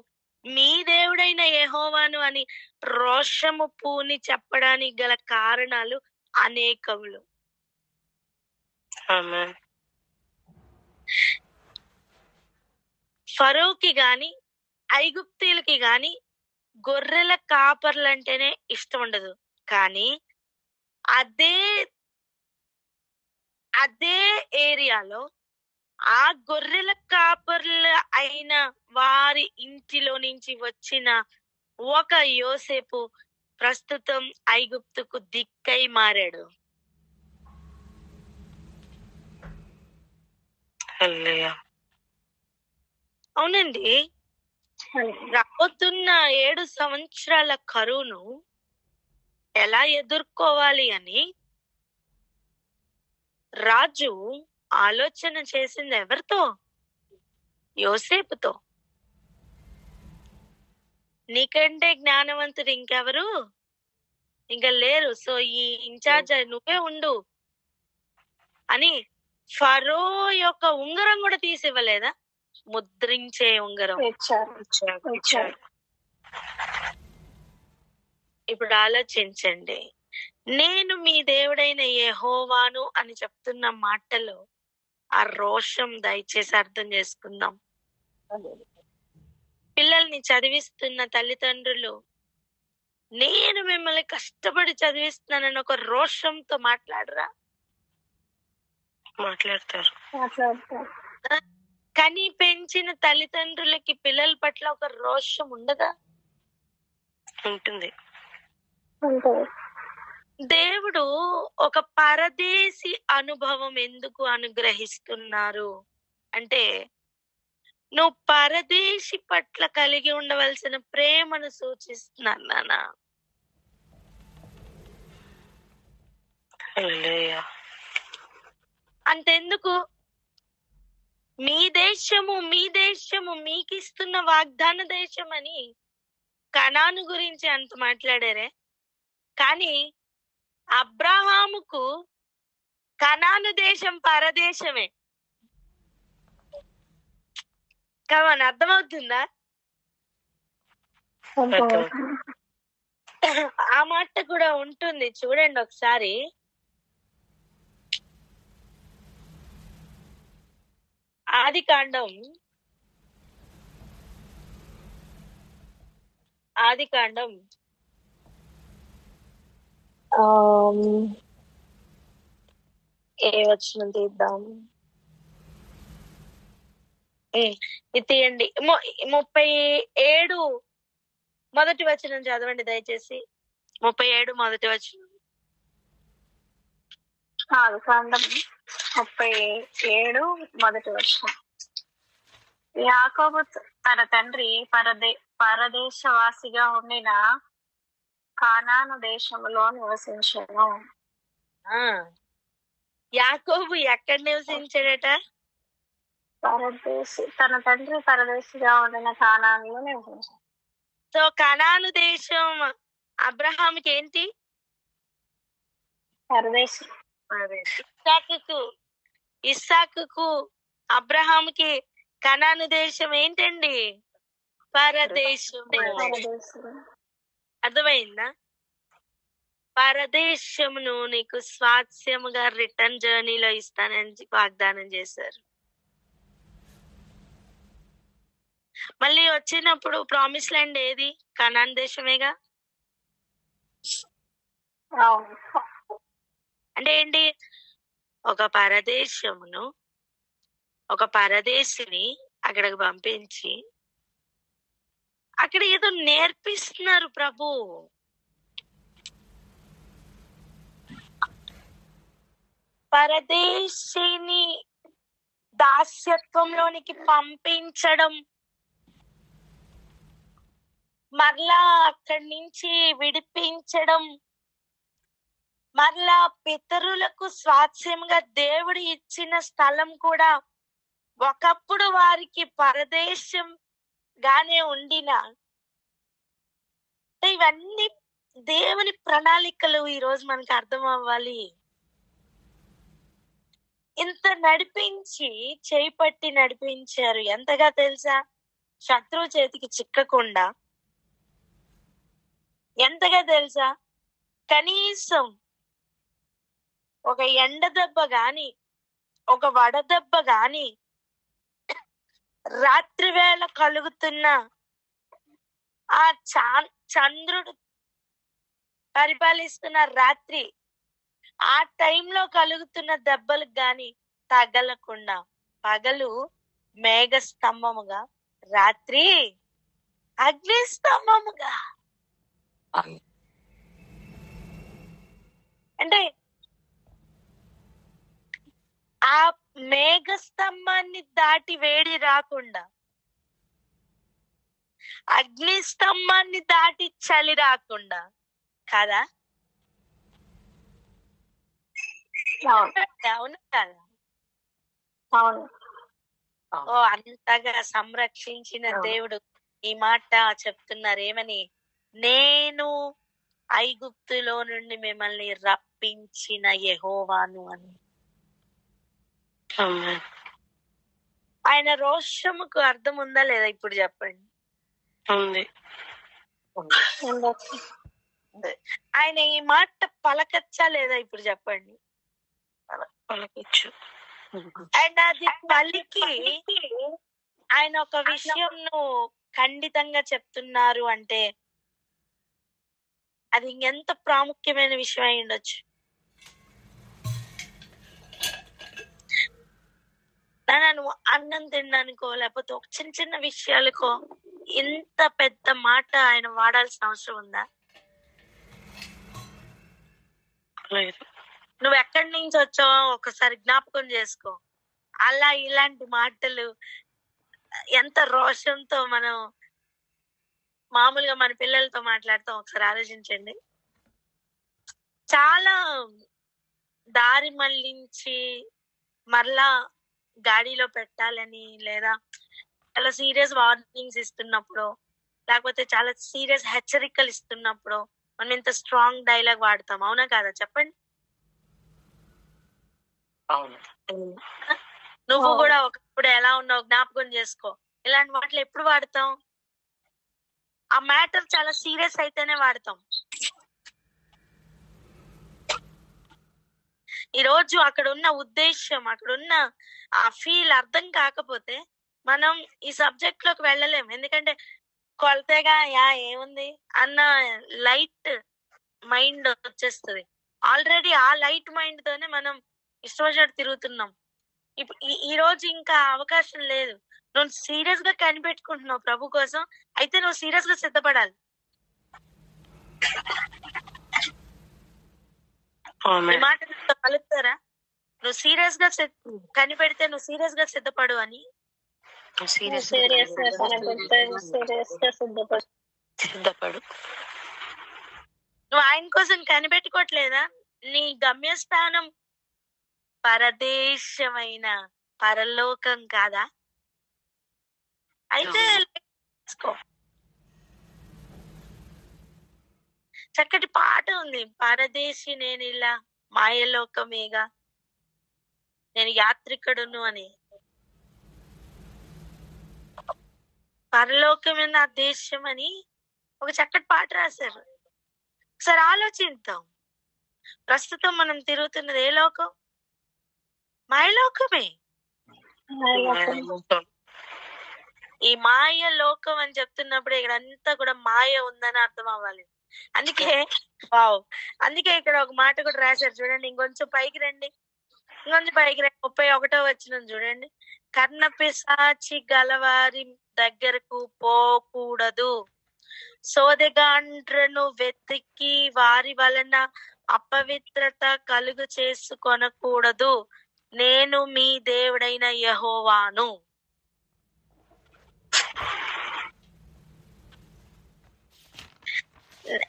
మీ దేవుడైన యెహోవాను అని రోషము పూని చెప్పడానికి గల కారణాలు అనేకములు. ఫరోకి గాని ఐగుప్తీయులకి గాని గొర్రెల కాపర్లంటేనే ఇష్టం ఉండదు. కానీ అదే ఏరియాలో ఆ గొర్రెల కాపర్ల అయిన వారి ఇంటిలో నుంచి వచ్చిన ఒక యోసేపు ప్రస్తుతం ఐగుప్తుకు దిక్కై మారాడు. అవునండి. రాబోతున్న 7 సంవత్సరాల కరువును ఎలా ఎదుర్కోవాలి అని రాజు ఆలోచన చేసింది ఎవరితో? యోసేపుతో. నీకంటే జ్ఞానవంతుడు ఇంకెవరు ఇంకా లేరు, సో ఈ ఇన్ఛార్జ్ నువ్వే ఉండు అని ఫరో యొక్క ఉంగరం కూడా తీసివ్వలేదా? ముద్రించే ఉంగరం ఇచ్చారు. ఇప్పుడు ఆలోచించండి, నేను మీ దేవుడైన యెహోవాను అని చెప్తున్న మాటలో ఆ రోషం దయచేసి అర్థం చేసుకుందాం. పిల్లల్ని చదివిస్తున్న తల్లిదండ్రులు, నేను మిమ్మల్ని కష్టపడి చదివిస్తున్నానని ఒక రోషంతో మాట్లాడరా? మాట్లాడతారు. కని పెంచిన తల్లిదండ్రులకి పిల్లల పట్ల ఒక రోషం ఉండదా? ఉంటుంది. దేవుడు ఒక పరదేశి అనుభవం ఎందుకు అనుగ్రహిస్తున్నారు అంటే, నువ్వు పరదేశి పట్ల కలిగి ఉండవలసిన ప్రేమను సూచిస్తున్నాను నాన్న. అంతెందుకు, మీ దేశము మీకిస్తున్న వాగ్దాన దేశం అని కనాను గురించి అంత మాట్లాడారే, కానీ అబ్రహాముకు కనాను దేశం పరదేశమే. కావని అర్థమవుతుందా? ఆ మాట కూడా ఉంటుంది, చూడండి ఒకసారి. ఆదికాండం 8 తీద్దాం, ఇది తీయండి. 37 మొదటి వచనం చదవండి దయచేసి. 37 మొదటి వచనం. ఆదికాండం 37 మొదటి వర్షం. యాకోబు తన తండ్రి పరదేశవాసిగా ఉండిన కానాను దేశములో నివసించెను. యాకోబు ఎక్కడ నివసించాడట? తన తండ్రి పరదేశిగా ఉండిన కానానులో నివసించాడు. సో కనాను దేశం అబ్రహాంకి ఏంటి? పరదేశం. ఇస్సాకుకు అబ్రహాంకి కనాను దేశం ఏంటండి? పరదేశం. అర్థమైందా? పరదేశమును నీకు స్వాస్యముగా రిటర్న్ జర్నీలో ఇస్తానని వాగ్దానం చేశారు. మళ్ళీ వచ్చినప్పుడు ప్రామిస్ ల్యాండ్ ఏది? కనాన్ దేశమేగా. అంటే ఏంటి? ఒక పరదేశిని అక్కడికి పంపించి అక్కడ ఏదో నేర్పిస్తున్నారు ప్రభు. పరదేశిని దాస్యత్వంలోనికి పంపించడం, మరలా అక్కడి నుంచి విడిపించడం, మరలా పితరులకు స్వాస్యంగా దేవుడు ఇచ్చిన స్థలం కూడా ఒకప్పుడు వారికి పరదేశంగానే ఉండిన ఇవన్నీ దేవుని ప్రణాళికలు ఈరోజు మనకు అర్థం అవ్వాలి. ఇంత నడిపించి చేపట్టి నడిపించారు. ఎంతగా తెలుసా? శత్రువు చేతికి చిక్కకుండా. ఎంతగా తెలుసా? కనీసం ఒక ఎండ దెబ్బ గాని, ఒక వడదెబ్బ గాని, రాత్రి వేళ కలుగుతున్న ఆ చంద్రుడు పరిపాలిస్తున్న రాత్రి, ఆ టైంలో కలుగుతున్న దెబ్బలకు గాని తగలకుండా పగలు మేఘ స్తంభముగా, రాత్రి అగ్ని స్తంభముగా. అంటే ఆ మేఘ స్తంభాన్ని దాటి వేడి రాకుండా, అగ్ని స్తంభాన్ని దాటి చలి రాకుండా కదా? అవును కదా? ఓ అంతగా సంరక్షించిన దేవుడు ఈ మాట చెప్తున్నారు. ఏమని? నేను ఐగుప్తులో నుండి మిమ్మల్ని రప్పించిన యెహోవాను అని. ఆయన రోషముకు అర్థం ఉందా లేదా? ఇప్పుడు చెప్పండి. ఆయన ఈ మాట పలకచ్చా లేదా? ఇప్పుడు చెప్పండి. పలకచ్చు. అండ్ అది పలికి ఆయన ఒక విషయంను ఖండితంగా చెప్తున్నారు అంటే అది ఎంత ప్రాముఖ్యమైన విషయం అయి ఉండొచ్చు. నువ్వు అన్నం తినడానికో లేకపోతే ఒక చిన్న చిన్న విషయాలకో ఇంత పెద్ద మాట ఆయన వాడాల్సిన అవసరం ఉందా? నువ్వు ఎక్కడి నుంచి వచ్చావో ఒకసారి జ్ఞాపకం చేసుకో. అలా ఇలాంటి మాటలు ఎంత రోషంతో మనం మామూలుగా మన పిల్లలతో మాట్లాడతాం. ఒకసారి ఆలోచించండి. చాలా దారి మళ్ళించి మరలా గాడిలో పెట్టాలని, లేదా చాలా సీరియస్ వార్నింగ్స్ ఇస్తున్నప్పుడు, లేకపోతే చాలా సీరియస్ హెచ్చరికలు ఇస్తున్నప్పుడు మనం ఇంత స్ట్రాంగ్ డైలాగ్ వాడతాం. అవునా కాదా? చెప్పండి. నువ్వు కూడా ఒకప్పుడు ఎలా ఉన్నావు జ్ఞాపకం చేసుకో. ఇలాంటి మాటలు ఎప్పుడు వాడతాం? ఆ మ్యాటర్ చాలా సీరియస్ అయితేనే వాడతాం. ఈ రోజు అక్కడ ఉన్న ఉద్దేశం, అక్కడున్న ఆ ఫీల్ అర్థం కాకపోతే మనం ఈ సబ్జెక్ట్ లోకి వెళ్ళలేం. ఎందుకంటే కొలతేగా ఏముంది అన్న లైట్ మైండ్ వచ్చేస్తుంది. ఆల్రెడీ ఆ లైట్ మైండ్ తోనే మనం ఇష్టపడి తిరుగుతున్నాం. ఈ రోజు ఇంకా అవకాశం లేదు. నువ్వు సీరియస్ గా కనిపెట్టుకుంటున్నావు ప్రభు కోసం, అయితే నువ్వు సీరియస్ గా సిద్ధపడాలి. ఈ మాట కలుగుతారా? నువ్వు సీరియస్ గా కనిపెడితే నువ్వు సీరియస్ గా సిద్ధపడు అని. సీరియస్ సీరియస్ గా కనిపెడితే సీరియస్ గా సిద్ధపడు. నువ్వు ఆయన కోసం కనిపెట్టుకోవట్లేదా? నీ గమ్యస్థానం పరదేశమైన పరలోకం కాదా? అయితే తీసుకో. చక్కటి పాట ఉంది, పరదేశి నేను ఇలా మాయలోకమేగా నేను యాత్రికుడును అని. పరలోకమే నా దేశం అని ఒక చక్కటి పాట రాశారు. ఒకసారి ఆలోచిద్దాం. ప్రస్తుతం మనం తిరుగుతున్నది ఏ లోకం? మాయలోకమే. ఈ మాయ లోకం అని చెప్తున్నప్పుడు ఇక్కడ అంతా కూడా మాయ ఉందని అర్థం అవ్వాలి. అందుకే ఇక్కడ ఒక మాట కూడా రాశారు చూడండి. ఇంకొంచెం పైకి రండి, 31వ వచనం చూడండి. కర్ణపిశాచి గలవారి దగ్గరకు పోకూడదు, సోదెగాండ్రను వెతికి వారి వలన అపవిత్రత కలుగు చేసుకొనకూడదు, నేను మీ దేవుడైన యెహోవాను.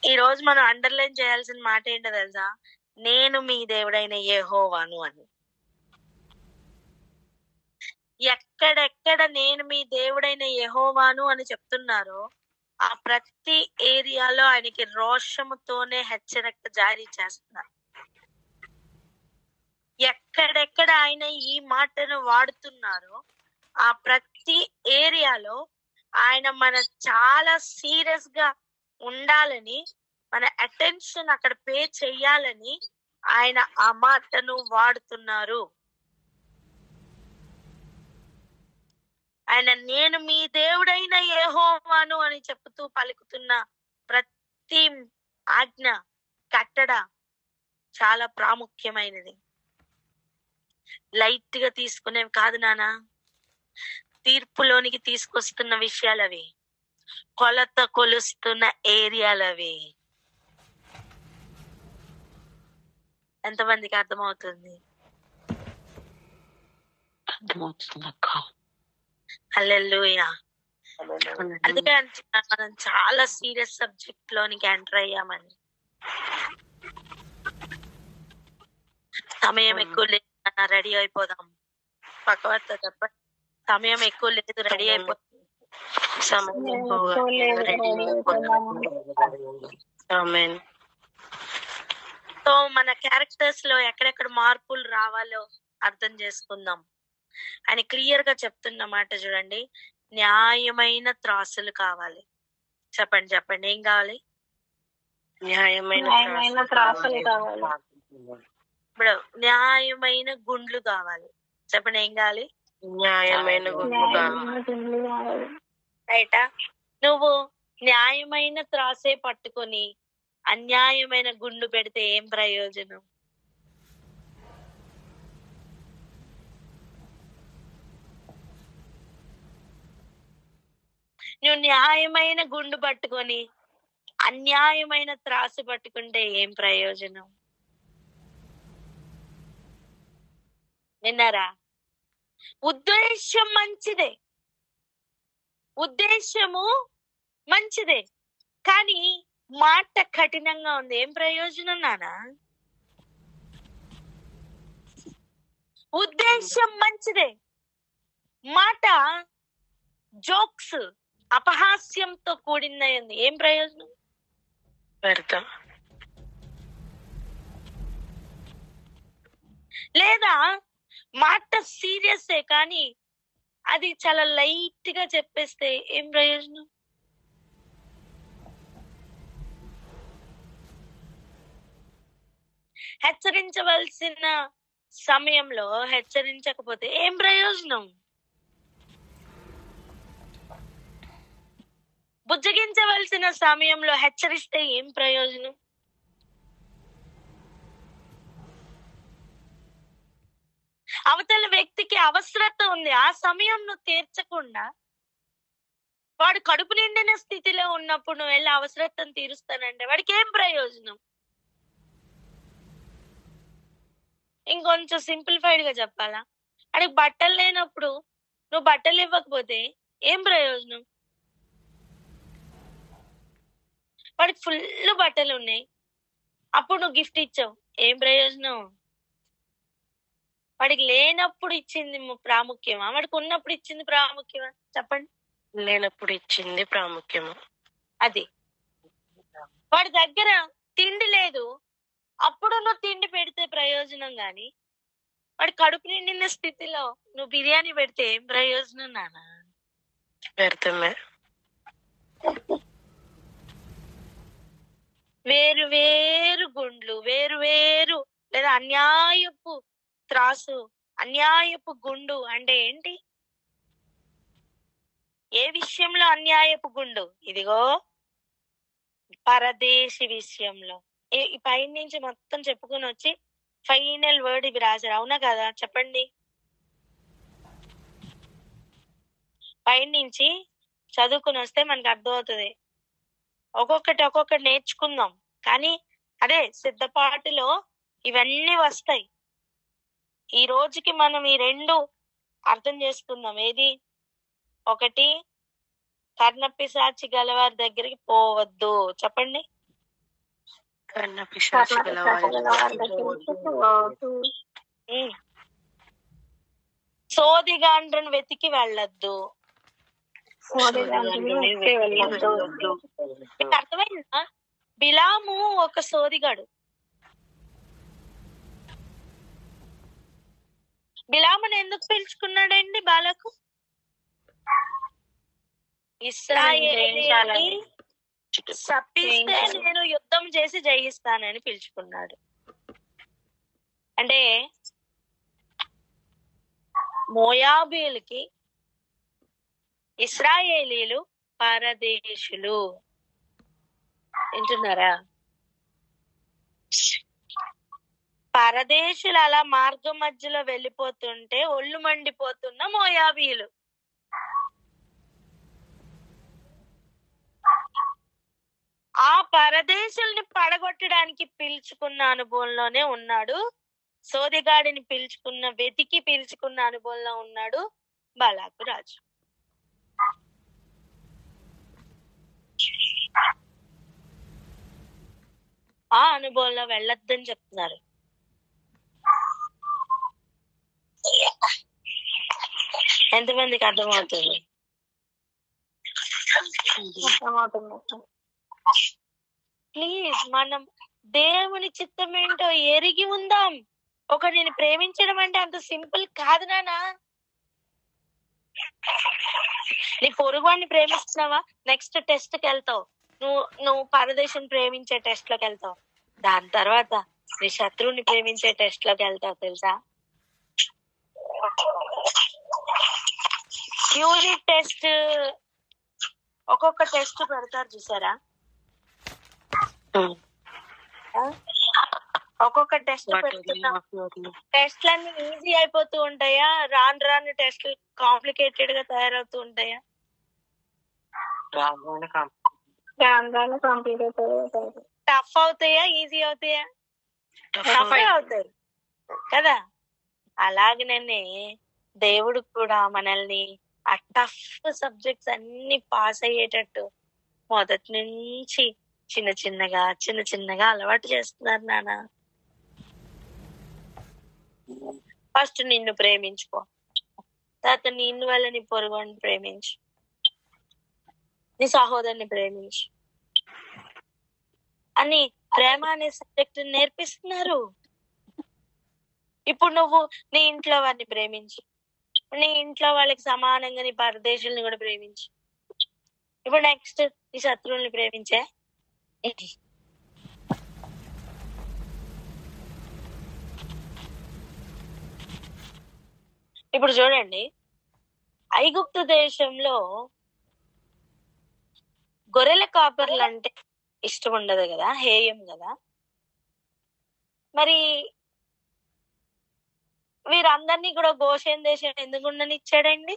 ఈ రోజు మనం అండర్లైన్ చేయాల్సిన మాట ఏంటో తెలుసా? నేను మీ దేవుడైన యెహోవాను అని. ఎక్కడెక్కడ నేను మీ దేవుడైన యెహోవాను అని చెప్తున్నారో ఆ ప్రతి ఏరియాలో ఆయనకి రోషముతోనే హెచ్చరిక జారీ చేస్తున్నారు. ఎక్కడెక్కడ ఆయన ఈ మాటను వాడుతున్నారో ఆ ప్రతి ఏరియాలో ఆయన మన చాలా సీరియస్ గా ఉండాలని, మన అటెన్షన్ అక్కడ పే చెయ్యాలని ఆయన ఆ మాటను వాడుతున్నారు. ఆయన నేను మీ దేవుడైన యెహోవాను అని చెప్తూ పలుకుతున్న ప్రతి ఆజ్ఞ, కట్టడ చాలా ప్రాముఖ్యమైనది. లైట్ గా తీసుకునేవి కాదు నానా. తీర్పులోనికి తీసుకొస్తున్న విషయాలు అవి, కొలత కొలుస్తున్న ఏరియాలు అవి. ఎంతమందికి అర్థమవుతుంది? హల్లెలూయా. అందుకే అంటున్నాను, మనం చాలా సీరియస్ సబ్జెక్ట్ లోనికి ఎంటర్ అయ్యామని. సమయం ఎక్కువ లేదు, రెడీ అయిపోదాం. పక్కవర్త చెప్పండి, సమయం ఎక్కువ లేదు, రెడీ అయిపోదాం. సో మన క్యారెక్టర్స్ లో ఎక్కడెక్కడ మార్పులు రావాలో అర్థం చేసుకుందాం. ఆయన క్లియర్ గా చెప్తున్న మాట చూడండి, న్యాయమైన త్రాసులు కావాలి. చెప్పండి చెప్పండి, ఏం కావాలి? న్యాయమైన త్రాసులు కావాలి. ఇప్పుడు న్యాయమైన గుండ్లు కావాలి. చెప్పండి, ఏం కావాలి? న్యాయమైన గుండ్లు కావాలి. రైటా? నువ్వు న్యాయమైన త్రాసే పట్టుకొని అన్యాయమైన గుండు పెడితే ఏం ప్రయోజనం? నువ్వు న్యాయమైన గుండు పట్టుకొని అన్యాయమైన త్రాసు పట్టుకుంటే ఏం ప్రయోజనం? విన్నారా? ఉద్దేశం మంచిదే, ఉద్దేశము మంచిదే, కానీ మాట కఠినంగా ఉంది. ఏం ప్రయోజనం నానా? ఉద్దేశం మంచిదే, మాట జోక్స్ అపహాస్యంతో కూడింది. ఏం ప్రయోజనం? వ్యర్థం. లేదా మాట సీరియసే కానీ అది చాలా లైట్ గా చెప్పేస్తే ఏం ప్రయోజనం? హెచ్చరించవలసిన సమయంలో హెచ్చరించకపోతే ఏం ప్రయోజనం? బుజ్జగించవలసిన సమయంలో హెచ్చరిస్తే ఏం ప్రయోజనం? అవతల వ్యక్తికి అవసరత ఉంది, ఆ సమయంలో తీర్చకుండా వాడు కడుపు నిండిన స్థితిలో ఉన్నప్పుడు నువ్వు వెళ్ళి అవసరతను తీరుస్తానంటే వాడికి ఏం ప్రయోజనం? ఇంకొంచెం సింప్లిఫైడ్ గా చెప్పాలా, వాడికి బట్టలు లేనప్పుడు నువ్వు బట్టలు ఇవ్వకపోతే ఏం ప్రయోజనం? వాడికి ఫుల్ బట్టలు ఉన్నాయి, అప్పుడు నువ్వు గిఫ్ట్ ఇచ్చావు, ఏం ప్రయోజనం? వాడికి లేనప్పుడు ఇచ్చింది ప్రాముఖ్యమా, వాడికి ఉన్నప్పుడు ఇచ్చింది ప్రాముఖ్యమా? చెప్పండి. లేనప్పుడు ఇచ్చింది ప్రాముఖ్యము. అది వాడి దగ్గర తిండి లేదు, అప్పుడు నువ్వు తిండి పెడితే ప్రయోజనం గాని, వాడి కడుపు నిండిన స్థితిలో నువ్వు బిర్యానీ పెడితే ఏం ప్రయోజనం నాన్న? వ్యర్థమే. వేరు వేరు గుండ్లు, వేరు వేరు లేదా అన్యాయపు త్రాసు, అన్యాయపు గుండు అంటే ఏంటి? ఏ విషయంలో అన్యాయపు గుండు? ఇదిగో పరదేశి విషయంలో. ఈ పైన నుంచి మొత్తం చెప్పుకుని వచ్చి ఫైనల్ వర్డ్ ఇవి రాశారు, అవునా కదా? చెప్పండి. పైన నుంచి చదువుకుని వస్తే మనకు అర్థమవుతుంది. ఒక్కొక్కటి నేర్చుకుందాం, కానీ అదే సిద్ధపాటులో ఇవన్నీ వస్తాయి. ఈ రోజుకి మనం ఈ రెండు అర్థం చేసుకుందాం. ఏది? ఒకటి, కర్ణపిశాచి గలవారి దగ్గరికి పోవద్దు. చెప్పండి. కర్ణపిశాచి గలవారి సోదిగాండ్రను వెతికి వెళ్ళొద్దు. అర్థమైందా? బిలాము ఒక సోదిగాడు. బిలామును ఎందుకు పిలుచుకున్నాడండి బాలకు? ఇశ్రాయేలీయుల్ని శపిస్తే నేను యుద్ధం చేసి జయిస్తానని పిలుచుకున్నాడు. అంటే మోయాబీయులకి ఇశ్రాయేలీలు పరదేశులు. వింటున్నారా? పరదేశులు అలా మార్గం మధ్యలో వెళ్ళిపోతుంటే ఒళ్ళు మండిపోతున్న మోయాబీయులు. ఆ పరదేశుల్ని పడగొట్టడానికి పిలుచుకున్న అనుభవంలోనే ఉన్నాడు. సోదిగాడిని వెతికి పిలుచుకున్న అనుభవంలో ఉన్నాడు బాలాకు రాజు. ఆ అనుభవంలో వెళ్ళొద్దని చెప్తున్నారు. ఎంతమందికి అర్థమవుతుంది? ప్లీజ్ మనం దేవుని చిత్తం ఏంటో ఎరిగి ఉందాం. ఒకరిని ప్రేమించడం అంటే అంత సింపుల్ కాదు నానా. నీ పొరుగువాడిని ప్రేమిస్తున్నావా, నెక్స్ట్ టెస్ట్ కి వెళ్తావు. నువ్వు పరదేశం ప్రేమించే టెస్ట్ లోకి వెళ్తావు. దాని తర్వాత నీ శత్రువుని ప్రేమించే టెస్ట్ లోకి వెళ్తావు. తెలుసా? యూనిట్ టెస్ట్, ఒక్కొక్క టెస్ట్ పెడతారు చూసారా? ఒక్కొక్క టెస్ట్ పెడుతున్నా టెస్ట్లన్నీ ఈజీ అయిపోతూ ఉంటాయా, రాను రాను టెస్ట్లు కాంప్లికేటెడ్ గా తయారవుతూ ఉంటాయా? టఫ్ అవుతాయా, ఈజీ అవుతాయా? టఫ్ అవుతాయి కదా. అలాగనే దేవుడు కూడా మనల్ని ఆ టఫ్ సబ్జెక్ట్స్ అన్ని పాస్ అయ్యేటట్టు మొదటి నుంచి చిన్న చిన్నగా అలవాటు చేస్తున్నారు నాన్న. ఫస్ట్ నిన్ను ప్రేమించుకో, తర్వాత నిన్ను వల్ల నీ పొరుగుని ప్రేమించు, నీ సహోదరుని ప్రేమించు అని ప్రేమ అనే సబ్జెక్ట్ నేర్పిస్తున్నారు. ఇప్పుడు నువ్వు నీ ఇంట్లో వారిని ప్రేమించు, నీ ఇంట్లో వాళ్ళకి సమానంగా నీ పరదేశుల్ని కూడా ప్రేమించు. ఇప్పుడు నెక్స్ట్ నీ శత్రువుల్ని ప్రేమించే. ఇప్పుడు చూడండి, ఐగుప్తు దేశంలో గొర్రెల కాపర్లు అంటే ఇష్టం ఉండదు కదా, హేయం కదా. మరి వీరందరినీ కూడా గోషేన్ దేశం ఎందుకు ఉండనిచ్చాడండి?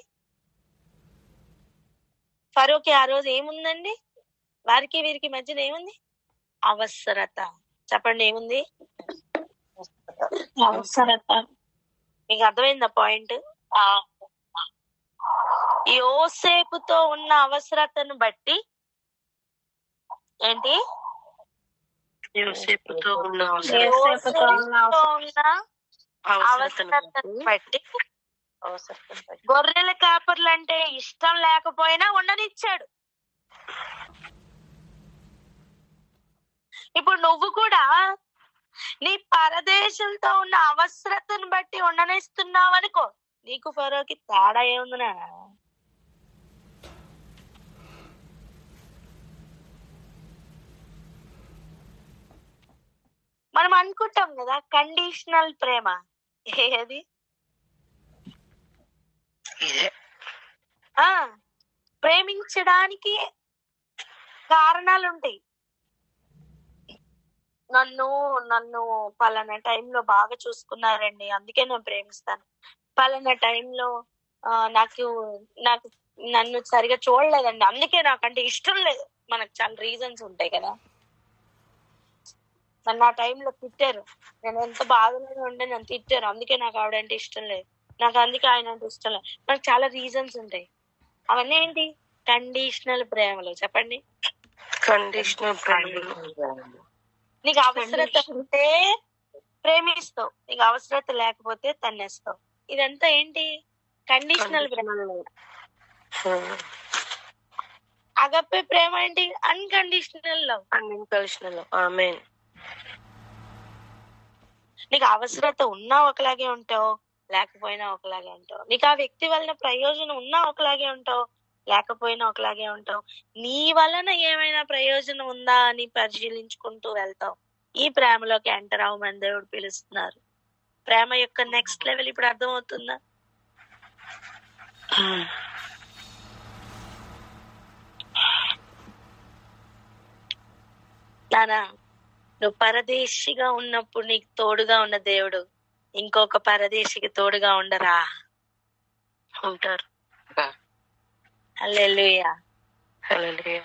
ఫరోకి ఆ రోజు ఏముందండి? వారికి వీరికి మధ్యన ఏముంది? అవసరత. చెప్పండి, ఏముంది? అవసరత. మీకు అర్థమైందా పాయింట్? యోసేపుతో ఉన్న అవసరతను బట్టి ఏంటి? యోసేపుతో ఉన్న యోసేపుతో ఉన్న యోసేపుతో ఉన్న అవసరతను బట్టి గొర్రెల కాపర్లు అంటే ఇష్టం లేకపోయినా ఉండనిచ్చాడు. ఇప్పుడు నువ్వు కూడా నీ పరదేశంతో ఉన్న అవసరతను బట్టి ఉండనిస్తున్నావు అనుకో, నీకు ఫరోకి తేడా ఏముందినా? మనం అనుకుంటాం కదా కండిషనల్ ప్రేమ. ఏది? ఇదే ప్రేమించడానికి కారణాలు ఉంటాయి. నన్ను పలానా టైంలో బాగా చూసుకున్నారండి, అందుకే నేను ప్రేమిస్తాను. పలానా టైంలో నాకు నన్ను సరిగా చూడలేదండి, అందుకే నాకంటే ఇష్టం లేదు. మనకు చాలా రీజన్స్ ఉంటాయి కదా. నన్ను ఆ టైంలో తిట్టారు, నేను ఎంత బాధలోనే ఉండే నన్ను తిట్టారు, అందుకే నాకు ఆవిడంటే ఇష్టం లేదు, నాకు అందుకే ఆయన అంటే ఇష్టం లేదు. మనకు చాలా రీజన్స్ ఉంటాయి. అవన్నీ ఏంటి? కండిషనల్ ప్రేమలు. చెప్పండి. కండిషనల్ ప్రేమలు. నీకు అవసరత ఉంటే ప్రేమిస్తావు, నీకు అవసరత లేకపోతే తన్నేస్తావు. ఇదంతా ఏంటి? కండిషనల్ ప్రేమ. అగపే ప్రేమ ఏంటి? Unconditional love. అన్కండిషనల్. ఆమేన్. నీకు అవసరత ఉన్నా ఒకలాగే ఉంటావు, లేకపోయినా ఒకలాగే ఉంటావు. నీకు ఆ వ్యక్తి వలన ప్రయోజనం ఉన్నా ఒకలాగే ఉంటావు, లేకపోయినా ఒకలాగే ఉంటావు. నీ వలన ఏమైనా ప్రయోజనం ఉందా అని పరిశీలించుకుంటూ వెళ్తావు. ఈ ప్రేమలోకి ఎంటర్ అవ్వమని దేవుడు పిలుస్తున్నారు. ప్రేమ యొక్క నెక్స్ట్ లెవెల్ ఇప్పుడు అర్థమవుతుందా? నానా, నువ్వు పరదేశిగా ఉన్నప్పుడు నీకు తోడుగా ఉన్న దేవుడు ఇంకొక పరదేశికి తోడుగా ఉండరా? ఉంటారు. హల్లెలూయా. హల్లెలూయా.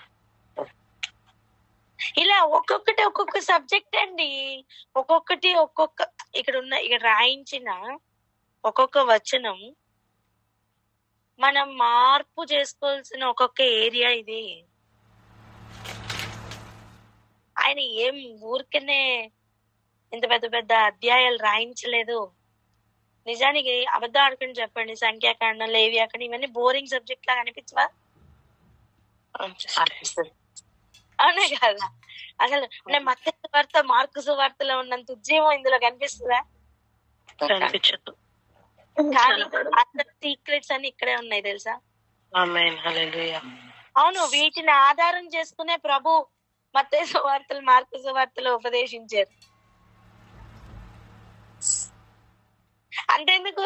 ఇలా ఒక్కొక్క సబ్జెక్ట్ అండి. ఇక్కడ రాయించిన ఒక్కొక్క వచనం మనం మార్పు చేసుకోవాల్సిన ఒక్కొక్క ఏరియా ఇది. ఆయన ఏం ఊరికనే ఇంత పెద్ద పెద్ద అధ్యాయాలు రాయించలేదు. నిజానికి అబద్ధం ఆడుకుని చెప్పండి, సంఖ్యాకాండం, లేవియాకాండం ఇవన్నీ బోరింగ్ సబ్జెక్ట్ లాగా అనిపించవా? అవునే కదా? అసలు మత్తయి సువార్త, మార్కు సువార్తలో ఉన్నంత ఉద్యమం ఇందులో కనిపిస్తుందా? కనిపించదు. కానీ అసలు సీక్రెట్స్ అన్ని ఇక్కడే ఉన్నాయి తెలుసా? ఆమేన్. హల్లెలూయా. అవును, వీటిని ఆధారం చేసుకునే ప్రభు మత్తయి సువార్తలు, మార్కు సువార్తలు ఉపదేశించారు. అంతేందుకు,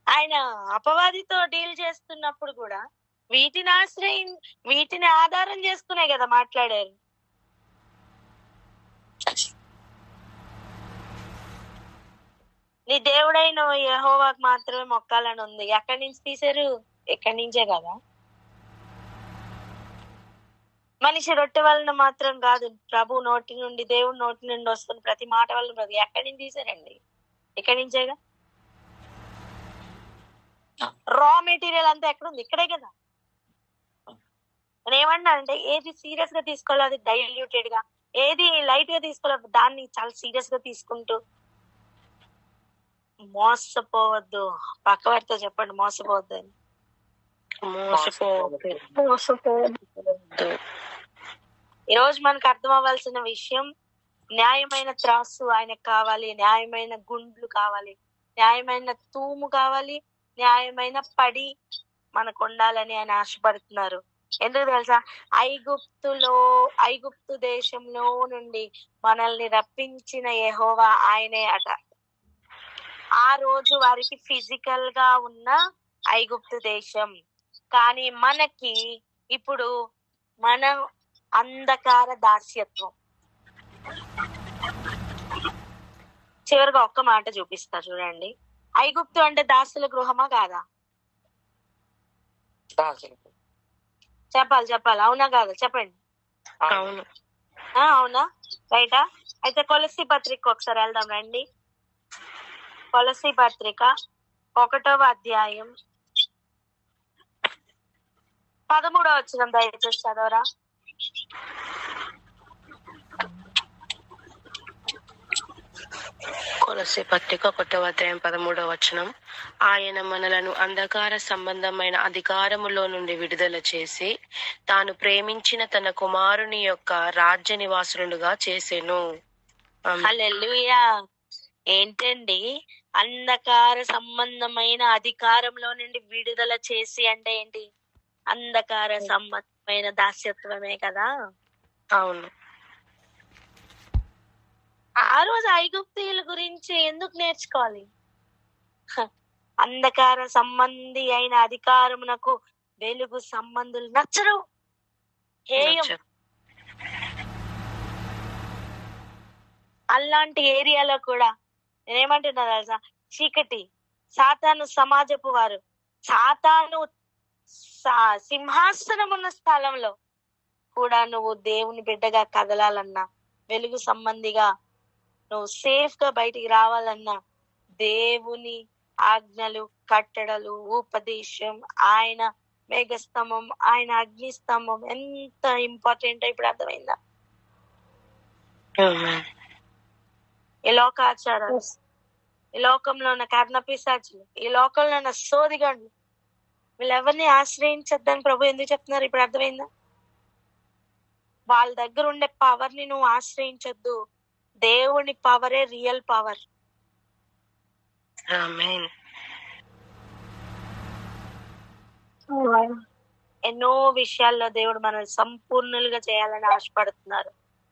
ఆయన అపవాదితో డీల్ చేస్తున్నప్పుడు కూడా వీటిని ఆధారం చేసుకునే కదా మాట్లాడారు. నీ దేవుడైన యెహోవాకు మాత్రమే మొక్కాలని ఉంది. ఎక్కడి నుంచి తీశారు? ఎక్కడి నుంచే కదా. మనిషి రొట్టె వలన మాత్రం కాదు, ప్రభు నోటి నుండి, దేవుడి నోటి నుండి వస్తున్న ప్రతి మాట వలన. ఎక్కడి నుంచి తీశారండి? ఇక్కడి నుంచేగా. రా మెటీరియల్ అంతా ఎక్కడుంది? ఇక్కడే కదా. నేను ఏమన్నా అంటే ఏది సీరియస్ గా తీసుకోవాలి అది డైల్యూటెడ్ గా, ఏది లైట్ గా తీసుకోవాలి దాన్ని చాలా సీరియస్ గా తీసుకుంటూ. మోసపోవద్దు. పక్క వారితో చెప్పండి, మోసపోవద్దు అని. మోసపోవద్దు. ఈరోజు మనకు అర్థం అవ్వాల్సిన విషయం, న్యాయమైన త్రాసు ఆయనకు కావాలి, న్యాయమైన గుండ్లు కావాలి, న్యాయమైన తూము కావాలి, న్యాయమైన పడి మనకు ఉండాలని ఆయన ఆశపడుతున్నారు. ఎందుకు తెలుసా? ఐగుప్తు దేశంలో నుండి మనల్ని రప్పించిన యెహోవా ఆయనే అట. ఆ రోజు వారికి ఫిజికల్ గా ఉన్న ఐగుప్తు దేశం, కానీ మనకి ఇప్పుడు మన అంధకార దాస్యత్వం. చివరిగా ఒక్క మాట చూపిస్తా చూడండి. ఐగుప్తు అంటే దాసుల గృహమా కాదా? చెప్పాలి. అవునా కాదా? చెప్పండి. అవును. అవునా? రైటా? అయితే కొలస్సీ పత్రిక ఒకసారి వెళ్దాం రండి. కొలసీ పత్రిక 1వ అధ్యాయం 13వ వచనం దయచేసి చదవరా. కొలసీ పత్రిక 1వ అధ్యాయం 13వ వచనం. ఆయన మనలను అంధకార సంబంధమైన అధికారములో నుండి విడుదల చేసి తాను ప్రేమించిన తన కుమారుని యొక్క రాజ్య నివాసులుగా చేసెను. ఆమేన్. హల్లెలూయా. ఏంటండి అంధకార సంబంధమైన అధికారంలో నుండి విడుదల చేసి అంటే ఏంటి? అంధకార సంబంధమైన దాస్యత్వమే కదా. అవును. ఆ రోజు ఐగుప్తీయుల గురించి ఎందుకు నేర్చుకోవాలి? అంధకార సంబంధి అయిన అధికారమునకు వెలుగు సంబంధులు నచ్చరు, హేయం. అలాంటి ఏరియాలో కూడా నేనేమంటున్నా తెలుసా? చీకటి, సాతాను సమాజపు వారు, సాతాను సింహాసనం ఉన్న స్థలంలో కూడా నువ్వు దేవుని బిడ్డగా కదలాలన్నా, వెలుగు సంబంధిగా నువ్వు సేఫ్ గా బయటికి రావాలన్నా, దేవుని ఆజ్ఞలు, కట్టడలు, ఉపదేశం, ఆయన మేఘస్తంభం, ఆయన అగ్నిస్తంభం ఎంత ఇంపార్టెంట్ ఇప్పుడు అర్థమైందా? ఈ లోకాచారాలు, ఈ లోకంలో ఉన్న కర్ణపిశాచులు, ఈ లోకంలో ఉన్న సోదిగాండ్లు, వీళ్ళెవరిని ఆశ్రయించద్దని ప్రభు ఎందుకు చెప్తున్నారు? ఇప్పుడు అర్థమైందా? వాళ్ళ దగ్గర ఉండే పవర్ ని నువ్వు ఆశ్రయించొద్దు. దేవుని పవరే రియల్ పవర్. ఆమేన్. ఎన్నో విషయాల్లో దేవుడు మనల్ని సంపూర్ణులుగా చేయాలని ఆశపడుతున్నారు.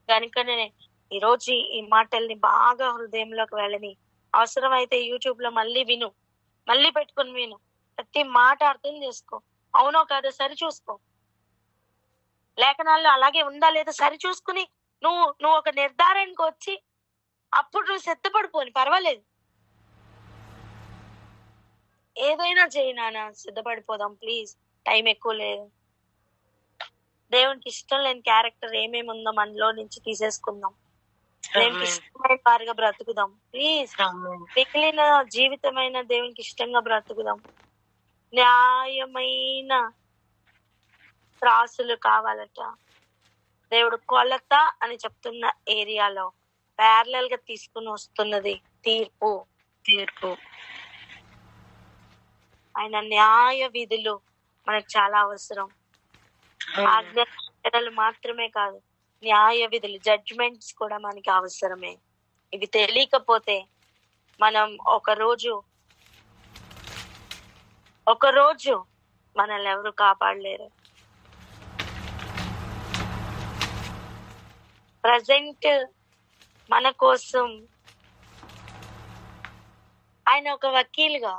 కనుకనే ఈ రోజు ఈ మాటల్ని బాగా హృదయంలోకి వెళ్ళని, అవసరమైతే యూట్యూబ్ లో మళ్ళీ విను, మళ్ళీ పెట్టుకుని విను, ప్రతి మాట అర్థం చేసుకో. అవునో కాదో సరి చూసుకో. లేఖనాల్లో అలాగే ఉందా లేదా సరి చూసుకుని నువ్వు ఒక నిర్ధారణకు వచ్చి అప్పుడు నువ్వు సిద్ధపడిపోని పర్వాలేదు. ఏదైనా చేయనా, సిద్ధపడిపోదాం ప్లీజ్. టైం ఎక్కువ లేదు. దేవునికి ఇష్టం లేని క్యారెక్టర్ ఏమేమి ఉందో మనలో నుంచి తీసేసుకుందాం. దేవునికి ఇష్టమైన వారిగా బ్రతుకుదాం ప్లీజ్. మిగిలిన జీవితమైన దేవునికి ఇష్టంగా బ్రతుకుదాం. న్యాయమైన త్రాసులు కావాలట. దేవుడు కొలత అని చెప్తున్న ఏరియాలో ప్యారలల్ గా తీసుకుని వస్తున్నది తీర్పు. ఆయన న్యాయ విధులు మనకు చాలా అవసరం. ఆజ్ఞలు మాత్రమే కాదు, న్యాయ విధులు, జడ్జిమెంట్స్ కూడా మనకి అవసరమే. ఇవి తెలియకపోతే మనం ఒకరోజు మనల్ని ఎవరు కాపాడలేరు. ప్రజెంట్ మన కోసం ఆయన ఒక వకీలుగా,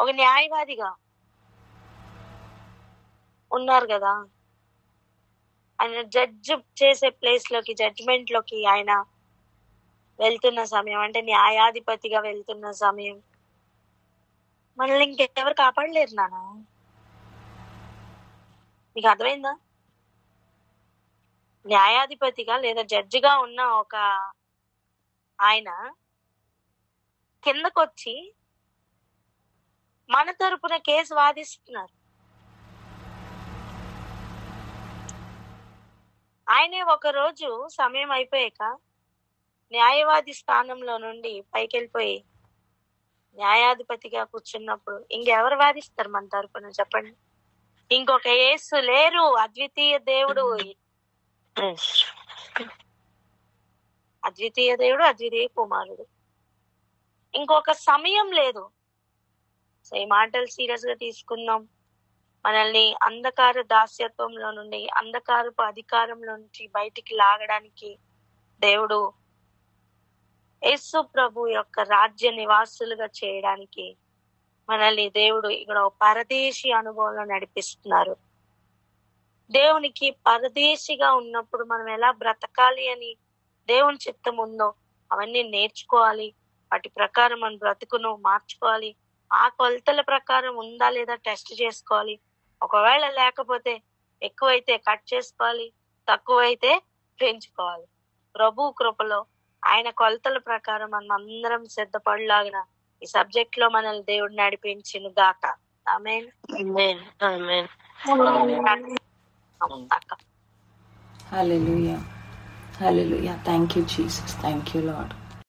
ఒక న్యాయవాదిగా ఉన్నారు కదా. ఆయన జడ్జ్ చేసే ప్లేస్ లోకి, జడ్జిమెంట్ లోకి ఆయన వెళ్తున్న సమయం, అంటే న్యాయాధిపతిగా వెళ్తున్న సమయం, మనల్ని ఇంకెవరు కాపాడలేరు నాన్న. మీకు అర్థమైందా? న్యాయాధిపతిగా లేదా జడ్జిగా ఉన్న ఒక ఆయన కిందకొచ్చి మన తరపున కేసు వాదిస్తున్నారు. ఆయనే ఒక రోజు సమయం అయిపోయాక న్యాయవాది స్థానంలో నుండి పైకి వెళ్ళిపోయి న్యాయాధిపతిగా కూర్చున్నప్పుడు ఇంకెవరు వాదిస్తారు మన తరపున చెప్పండి? ఇంకొక యేసు లేరు, అద్వితీయ దేవుడు, అద్వితీయ కుమారుడు. ఇంకొక సమయం లేదు. సో ఈ మాటలు సీరియస్ గా తీసుకుందాం. మనల్ని అంధకార దాస్యత్వంలో నుండి, అంధకారపు అధికారంలో నుంచి బయటికి లాగడానికి దేవుడు యేసు ప్రభు యొక్క రాజ్య నివాసులుగా చేయడానికి మనల్ని దేవుడు ఇక్కడ ఒక పరదేశీ అనుభవంలో నడిపిస్తున్నారు. దేవునికి పరదేశిగా ఉన్నప్పుడు మనం ఎలా బ్రతకాలి అని దేవుని చిత్తం ఉందో అవన్నీ నేర్చుకోవాలి. వాటి ప్రకారం మన బ్రతుకును మార్చుకోవాలి. ఆ కొలతల ప్రకారం ఉందా లేదా టెస్ట్ చేసుకోవాలి. ఒకవేళ లేకపోతే ఎక్కువైతే కట్ చేసుకోవాలి, తక్కువైతే పెంచుకోవాలి. ప్రభు కృపలో ఆయన కొలతల ప్రకారం మనం అందరం సిద్ధపడలాగిన ఈ సబ్జెక్ట్ లో మనల్ని దేవుడు నడిపించును గాక. ఆమేన్. ఆమేన్. ఆమేన్. అక్క హల్లెలూయా, హల్లెలూయా. Thank you Jesus, thank you lord.